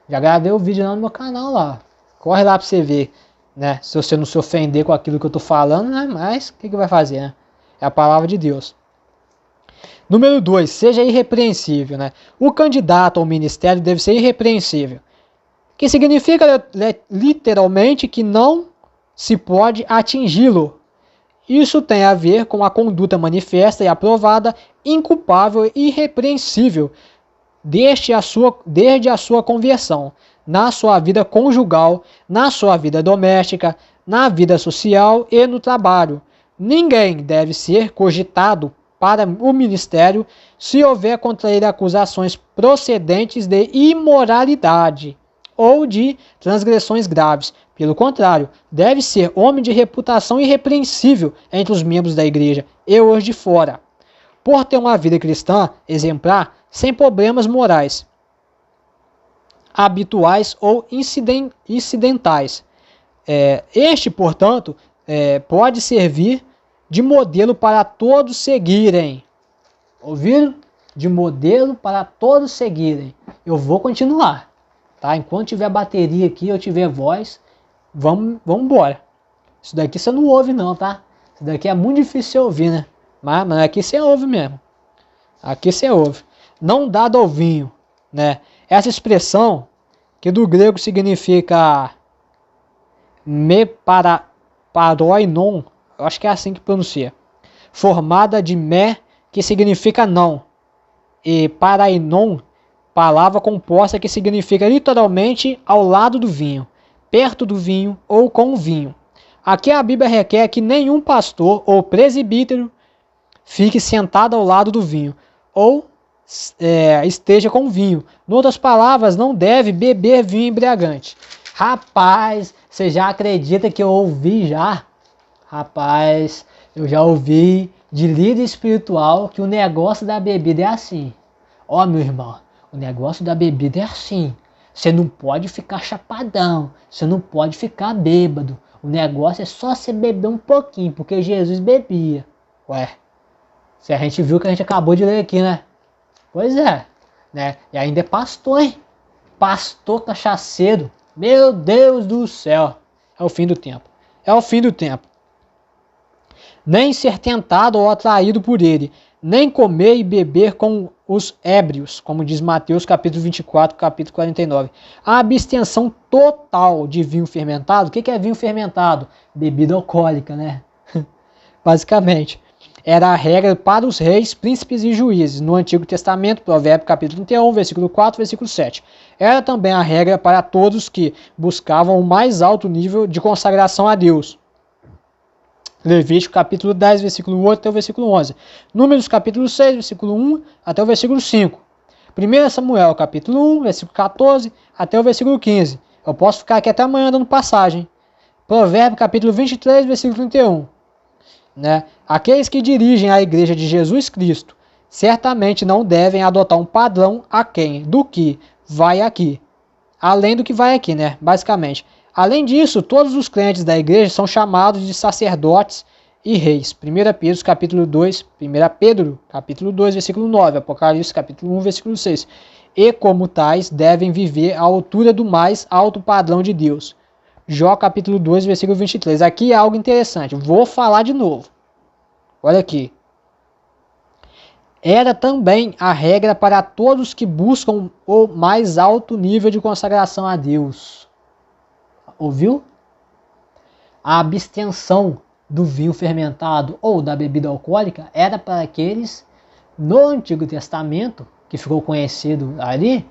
Já gravei o vídeo lá no meu canal lá. Corre lá pra você ver, né? Se você não se ofender com aquilo que eu tô falando, né? Mas o que vai fazer, né? É a palavra de Deus. Número 2, seja irrepreensível, né? O candidato ao ministério deve ser irrepreensível. Que significa literalmente que não se pode atingi-lo. Isso tem a ver com a conduta manifesta e aprovada, inculpável e irrepreensível desde a sua conversão, na sua vida conjugal, na sua vida doméstica, na vida social e no trabalho. Ninguém deve ser cogitado para o ministério se houver contra ele acusações procedentes de imoralidade ou de transgressões graves. Pelo contrário, deve ser homem de reputação irrepreensível entre os membros da igreja e os de fora, por ter uma vida cristã exemplar, sem problemas morais, habituais ou incidentais. Este, portanto, pode servir de modelo para todos seguirem. Ouviram? De modelo para todos seguirem. Eu vou continuar. Tá? Enquanto tiver bateria aqui, eu tiver voz, vamos embora. Isso daqui você não ouve não, tá? Isso daqui é muito difícil você ouvir, né? Mas aqui você ouve mesmo. Aqui você ouve. Não dado ao vinho, né? Essa expressão, que do grego significa me paroinon, eu acho que é assim que pronuncia. Formada de me, que significa não, e parainon, palavra composta que significa literalmente ao lado do vinho, perto do vinho ou com o vinho. Aqui a Bíblia requer que nenhum pastor ou presbítero fique sentado ao lado do vinho, ou esteja com vinho. Em outras palavras, não deve beber vinho embriagante. Rapaz, você já acredita que eu ouvi já? Rapaz, eu já ouvi de líder espiritual que o negócio da bebida é assim. Ó, meu irmão, o negócio da bebida é assim. Você não pode ficar chapadão, você não pode ficar bêbado. O negócio é só você beber um pouquinho, porque Jesus bebia. Ué, se a gente viu que a gente acabou de ler aqui, né? Pois é, né? E ainda é pastor, hein? Pastor cachaceiro. Meu Deus do céu. É o fim do tempo. É o fim do tempo. Nem ser tentado ou atraído por ele, nem comer e beber com os ébrios, como diz Mateus capítulo 24, capítulo 49. A abstenção total de vinho fermentado. O que é vinho fermentado? Bebida alcoólica, né? Basicamente. Era a regra para os reis, príncipes e juízes, no Antigo Testamento, Provérbios capítulo 31, versículo 4, versículo 7. Era também a regra para todos que buscavam o mais alto nível de consagração a Deus. Levítico capítulo 10, versículo 8 até o versículo 11. Números capítulo 6, versículo 1 até o versículo 5. 1 Samuel capítulo 1, versículo 14 até o versículo 15. Eu posso ficar aqui até amanhã dando passagem. Provérbios capítulo 23, versículo 31. Né? Aqueles que dirigem a igreja de Jesus Cristo certamente não devem adotar um padrão aquém do que vai aqui. Além do que vai aqui, né? Basicamente. Além disso, todos os crentes da igreja são chamados de sacerdotes e reis. 1 Pedro capítulo 2, 1 Pedro capítulo 2, versículo 9, Apocalipse capítulo 1, versículo 6. E como tais, devem viver à altura do mais alto padrão de Deus. Jó capítulo 2, versículo 23. Aqui é algo interessante. Vou falar de novo. Olha aqui. Era também a regra para todos que buscam o mais alto nível de consagração a Deus. Ouviu? A abstenção do vinho fermentado ou da bebida alcoólica era para aqueles no Antigo Testamento, que ficou conhecido ali.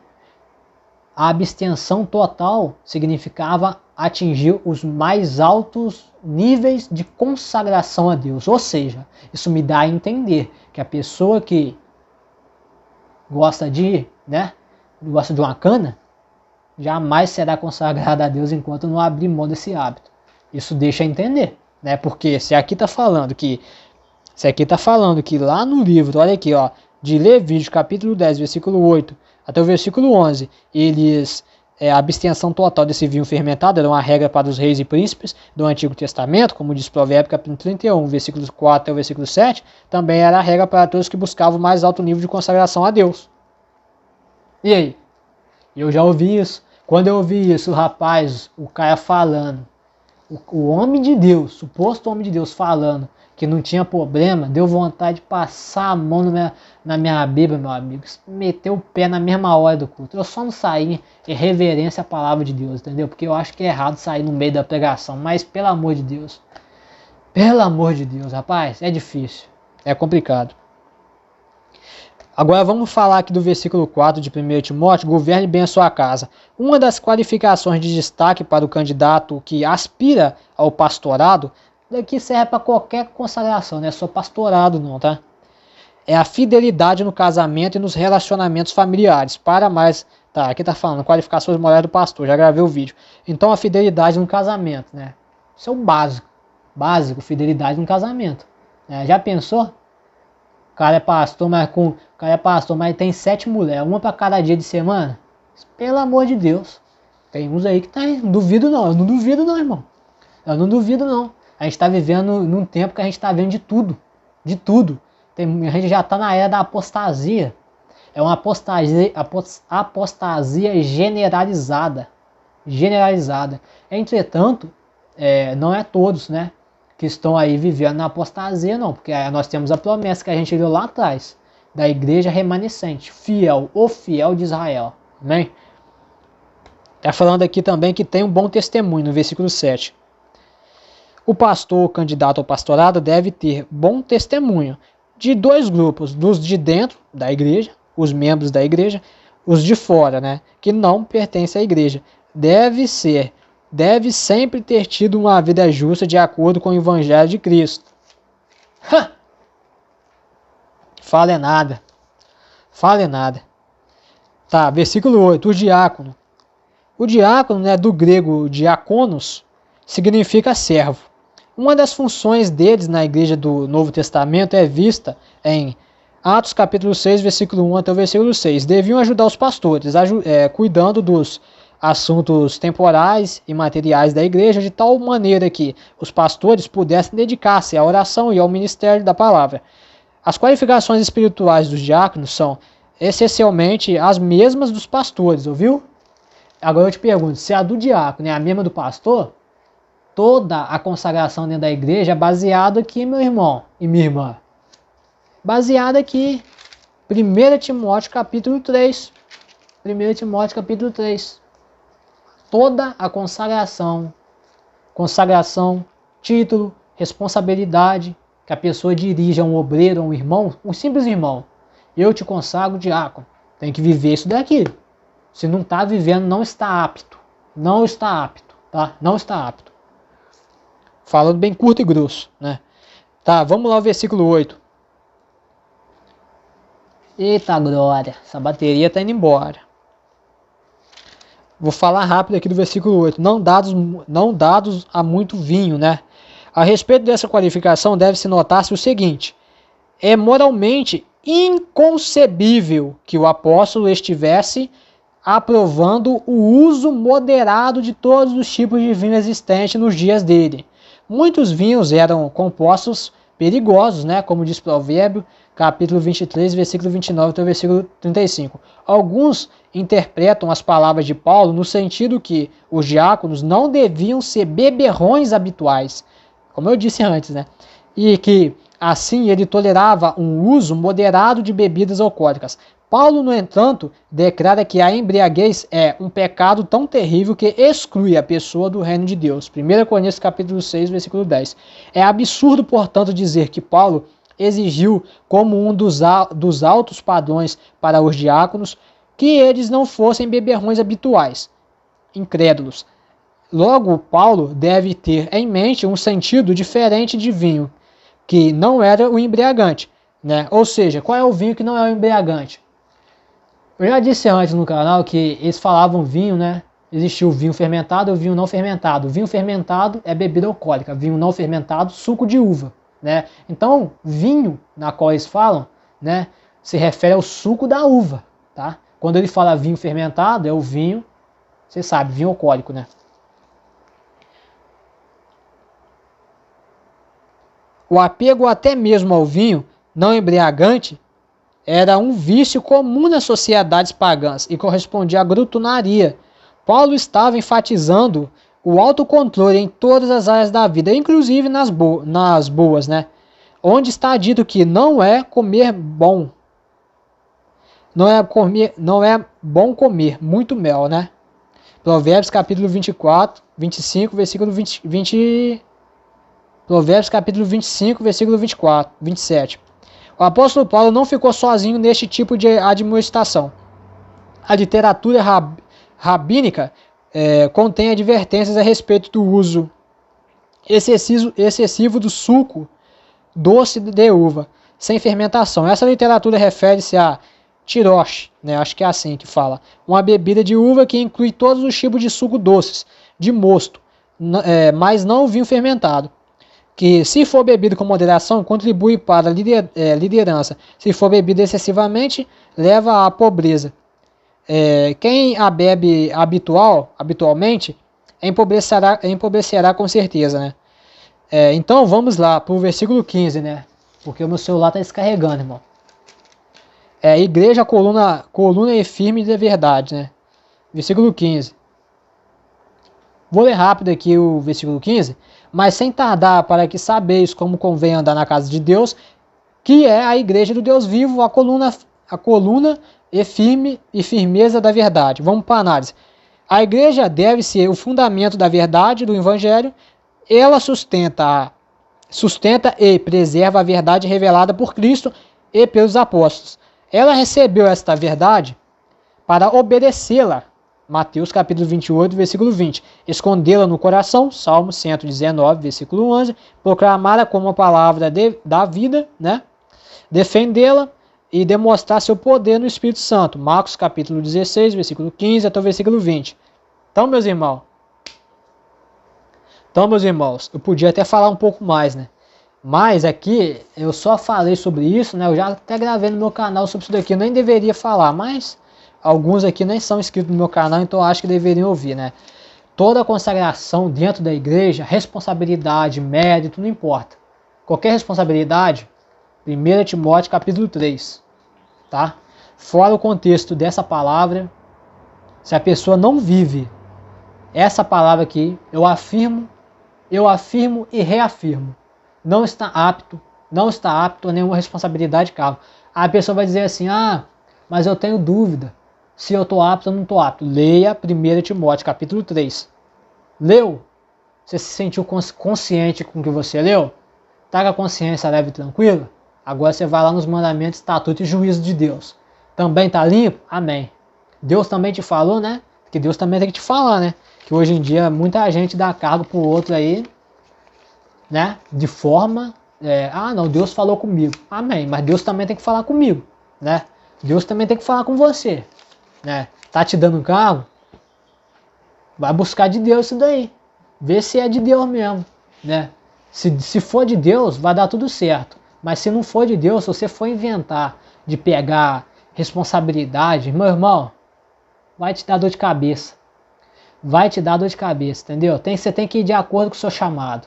A abstenção total significava atingir os mais altos níveis de consagração a Deus. Ou seja, isso me dá a entender que a pessoa que gosta de uma cana, jamais será consagrada a Deus enquanto não abrir mão desse hábito. Isso deixa a entender, né? Porque se aqui está falando que Isso aqui está falando que lá no livro, olha aqui, ó, de Levítico, capítulo 10, versículo 8 até o versículo 11, a abstenção total desse vinho fermentado era uma regra para os reis e príncipes do Antigo Testamento, como diz Provérbios capítulo 31, versículos 4 até o versículo 7, também era a regra para todos que buscavam o mais alto nível de consagração a Deus. E aí? Eu já ouvi isso. Quando eu ouvi isso, rapaz, o cara falando, o homem de Deus, suposto homem de Deus falando que não tinha problema, deu vontade de passar a mão na minha Bíblia, meu amigo, meter o pé na mesma hora do culto. Eu só não saí em reverência à palavra de Deus, entendeu? Porque eu acho que é errado sair no meio da pregação, mas pelo amor de Deus, rapaz, é difícil, é complicado. Agora vamos falar aqui do versículo 4 de 1 Timóteo, governe bem a sua casa. Uma das qualificações de destaque para o candidato que aspira ao pastorado, daqui serve para qualquer consagração, não é só pastorado não, tá? É a fidelidade no casamento e nos relacionamentos familiares. Para mais, tá, aqui tá falando qualificações morais do pastor, já gravei o vídeo. Então a fidelidade no casamento, né? Isso é o básico, fidelidade no casamento. Já pensou? O cara é pastor, mas tem 7 mulheres, uma para cada dia de semana. Pelo amor de Deus. Tem uns aí que tá aí, não duvido não, eu não duvido não, irmão. Eu não duvido não. A gente está vivendo num tempo que a gente está vendo de tudo. De tudo. A gente já está na era da apostasia. É uma apostasia generalizada. Entretanto, não é todos, né, que estão aí vivendo na apostasia, não. Porque nós temos a promessa que a gente viu lá atrás, da igreja remanescente, o fiel de Israel. Amém? Está falando aqui também que tem um bom testemunho, no versículo 7. O pastor candidato ao pastorado deve ter bom testemunho de 2 grupos, dos de dentro da igreja, os membros da igreja, os de fora, né, que não pertencem à igreja. Deve sempre ter tido uma vida justa de acordo com o evangelho de Cristo. Fale nada. Tá, versículo 8, o diácono. O diácono, né, do grego diakonos, significa servo. Uma das funções deles na igreja do Novo Testamento é vista em Atos capítulo 6, versículo 1 até o versículo 6. Deviam ajudar os pastores, cuidando dos assuntos temporais e materiais da igreja, de tal maneira que os pastores pudessem dedicar-se à oração e ao ministério da palavra. As qualificações espirituais dos diáconos são essencialmente as mesmas dos pastores, ouviu? Agora eu te pergunto, se a do diácono é a mesma do pastor, toda a consagração dentro da igreja é baseada aqui, meu irmão e minha irmã. Baseada aqui, 1 Timóteo capítulo 3. 1 Timóteo capítulo 3. Toda a consagração, título, responsabilidade que a pessoa dirige a um obreiro, a um irmão, um simples irmão. Eu te consagro diácono. Tem que viver isso daqui. Se não está vivendo, não está apto. Não está apto, tá? Não está apto. Falando bem curto e grosso, né? Tá, vamos lá ao versículo 8. Eita glória, essa bateria tá indo embora. Vou falar rápido aqui do versículo 8. Não dados a muito vinho, né? A respeito dessa qualificação, deve-se notar-se o seguinte. É moralmente inconcebível que o apóstolo estivesse aprovando o uso moderado de todos os tipos de vinho existentes nos dias dele. Muitos vinhos eram compostos perigosos, né? Como diz Provérbio, capítulo 23, versículo 29 até o versículo 35. Alguns interpretam as palavras de Paulo no sentido que os diáconos não deviam ser beberrões habituais, como eu disse antes, né? E que, assim, ele tolerava um uso moderado de bebidas alcoólicas. Paulo, no entanto, declara que a embriaguez é um pecado tão terrível que exclui a pessoa do reino de Deus. 1 Coríntios capítulo 6, versículo 10. É absurdo, portanto, dizer que Paulo exigiu como um dos altos padrões para os diáconos que eles não fossem beberrões habituais, incrédulos. Logo, Paulo deve ter em mente um sentido diferente de vinho, que não era o embriagante, né? Ou seja, qual é o vinho que não é o embriagante? Eu já disse antes no canal que eles falavam vinho, né? Existiu o vinho fermentado e o vinho não fermentado. O vinho fermentado é bebida alcoólica, vinho não fermentado, suco de uva. né? Então, vinho, na qual eles falam, né, se refere ao suco da uva, tá? Quando ele fala vinho fermentado, é o vinho, você sabe, vinho alcoólico, né? O apego até mesmo ao vinho não embriagante era um vício comum nas sociedades pagãs e correspondia à glutonaria. Paulo estava enfatizando o autocontrole em todas as áreas da vida, inclusive nas boas, né? Onde está dito que não é comer bom. Não é bom comer muito mel, né? Provérbios capítulo 24, 25, versículo 20. Provérbios capítulo 25, versículo 24, 27. O apóstolo Paulo não ficou sozinho neste tipo de admoestação. A literatura rabínica contém advertências a respeito do uso excessivo do suco doce de uva, sem fermentação. Essa literatura refere-se a tirosh, né? Acho que é assim que fala. Uma bebida de uva que inclui todos os tipos de suco doces, de mosto, mas não o vinho fermentado. Que, se for bebido com moderação, contribui para a liderança. Se for bebido excessivamente, leva à pobreza. Quem a bebe habitualmente, empobrecerá com certeza, né? Então vamos lá para o versículo 15, né? Porque o meu celular está descarregando, irmão. Igreja, coluna e firme de verdade, né? Versículo 15. Vou ler rápido aqui o versículo 15. Mas sem tardar, para que sabeis como convém andar na casa de Deus, que é a igreja do Deus vivo, a coluna e firmeza da verdade. Vamos para a análise. A igreja deve ser o fundamento da verdade do evangelho. Ela sustenta e preserva a verdade revelada por Cristo e pelos apóstolos. Ela recebeu esta verdade para obedecê-la. Mateus capítulo 28, versículo 20. Escondê-la no coração, Salmo 119, versículo 11. Proclamá-la como a palavra da vida, né? Defendê-la e demonstrar seu poder no Espírito Santo. Marcos capítulo 16, versículo 15 até o versículo 20. Então, meus irmãos, eu podia até falar um pouco mais, né? Mas aqui, eu só falei sobre isso, né? Eu já até gravei no meu canal sobre isso daqui. Eu nem deveria falar, mas alguns aqui nem são inscritos no meu canal, então eu acho que deveriam ouvir, né? Toda consagração dentro da igreja, responsabilidade, mérito, não importa. Qualquer responsabilidade, 1 Timóteo capítulo 3, tá? Fora o contexto dessa palavra, se a pessoa não vive essa palavra aqui, eu afirmo e reafirmo, não está apto a nenhuma responsabilidade de cargo. A pessoa vai dizer assim, mas eu tenho dúvida se eu estou apto ou não estou apto. Leia 1 Timóteo capítulo 3. Leu? Você se sentiu consciente com o que você leu? Tá com a consciência leve e tranquila? Agora você vai lá nos mandamentos, estatuto e juízo de Deus. Também tá limpo? Amém. Deus também te falou, né? Porque Deus também tem que te falar, né? Que hoje em dia muita gente dá cargo pro outro aí, né? De forma, não, Deus falou comigo. Amém. Mas Deus também tem que falar comigo, né? Deus também tem que falar com você, né? Tá te dando um cargo? Vai buscar de Deus isso daí. Vê se é de Deus mesmo, né? Se for de Deus, vai dar tudo certo. Mas se não for de Deus, se você for inventar de pegar responsabilidade, meu irmão, vai te dar dor de cabeça. Vai te dar dor de cabeça, entendeu? Você tem que ir de acordo com o seu chamado.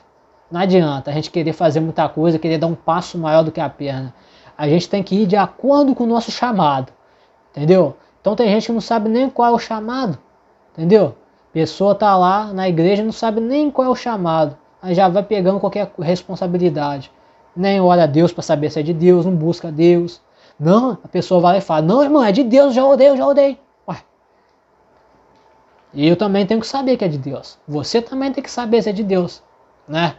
Não adianta a gente querer fazer muita coisa, querer dar um passo maior do que a perna. A gente tem que ir de acordo com o nosso chamado, entendeu? Então tem gente que não sabe nem qual é o chamado, entendeu? A pessoa tá lá na igreja e não sabe nem qual é o chamado. Aí já vai pegando qualquer responsabilidade. Nem ora a Deus para saber se é de Deus, não busca Deus. Não, a pessoa vai lá e fala, não, irmão, é de Deus, já odeio. Ué. E eu também tenho que saber que é de Deus. Você também tem que saber se é de Deus, né?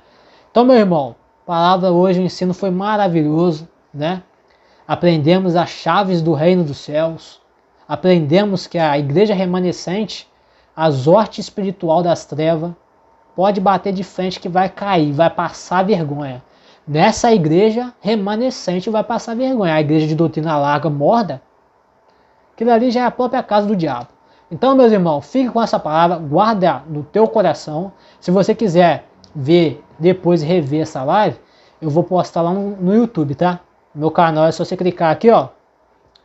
Então, meu irmão, a palavra hoje, o ensino foi maravilhoso, né? Aprendemos as chaves do reino dos céus. Aprendemos que a igreja remanescente, a sorte espiritual das trevas, pode bater de frente que vai cair, vai passar vergonha. Nessa igreja remanescente vai passar vergonha. A igreja de doutrina larga, morda, aquilo ali já é a própria casa do diabo. Então, meus irmãos, fique com essa palavra, guarda no teu coração. Se você quiser ver depois, rever essa live, eu vou postar lá no YouTube, tá? No meu canal é só você clicar aqui, ó,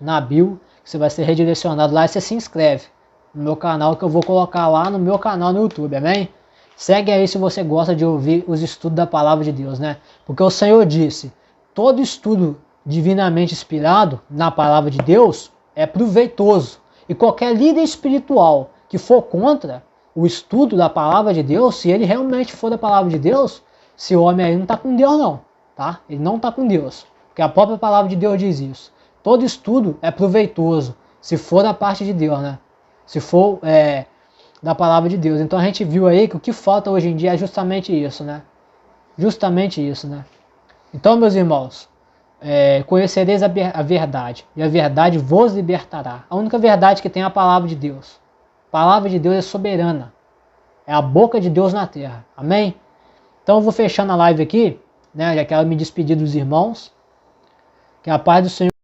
na bio, que você vai ser redirecionado lá e você se inscreve no meu canal, que eu vou colocar lá no meu canal no YouTube, amém? Segue aí se você gosta de ouvir os estudos da palavra de Deus, né? Porque o Senhor disse, todo estudo divinamente inspirado na palavra de Deus é proveitoso. E qualquer líder espiritual que for contra o estudo da palavra de Deus, se ele realmente for da palavra de Deus, esse homem aí não está com Deus não, tá? Ele não está com Deus, porque a própria palavra de Deus diz isso. Todo estudo é proveitoso, se for da parte de Deus, né? Se for da palavra de Deus. Então a gente viu aí que o que falta hoje em dia é justamente isso, né? Justamente isso, né? Então, meus irmãos, conhecereis a verdade, e a verdade vos libertará. A única verdade que tem é a palavra de Deus. A palavra de Deus é soberana. É a boca de Deus na terra. Amém? Então eu vou fechando a live aqui, né? Já quero me despedir dos irmãos. Que a paz do Senhor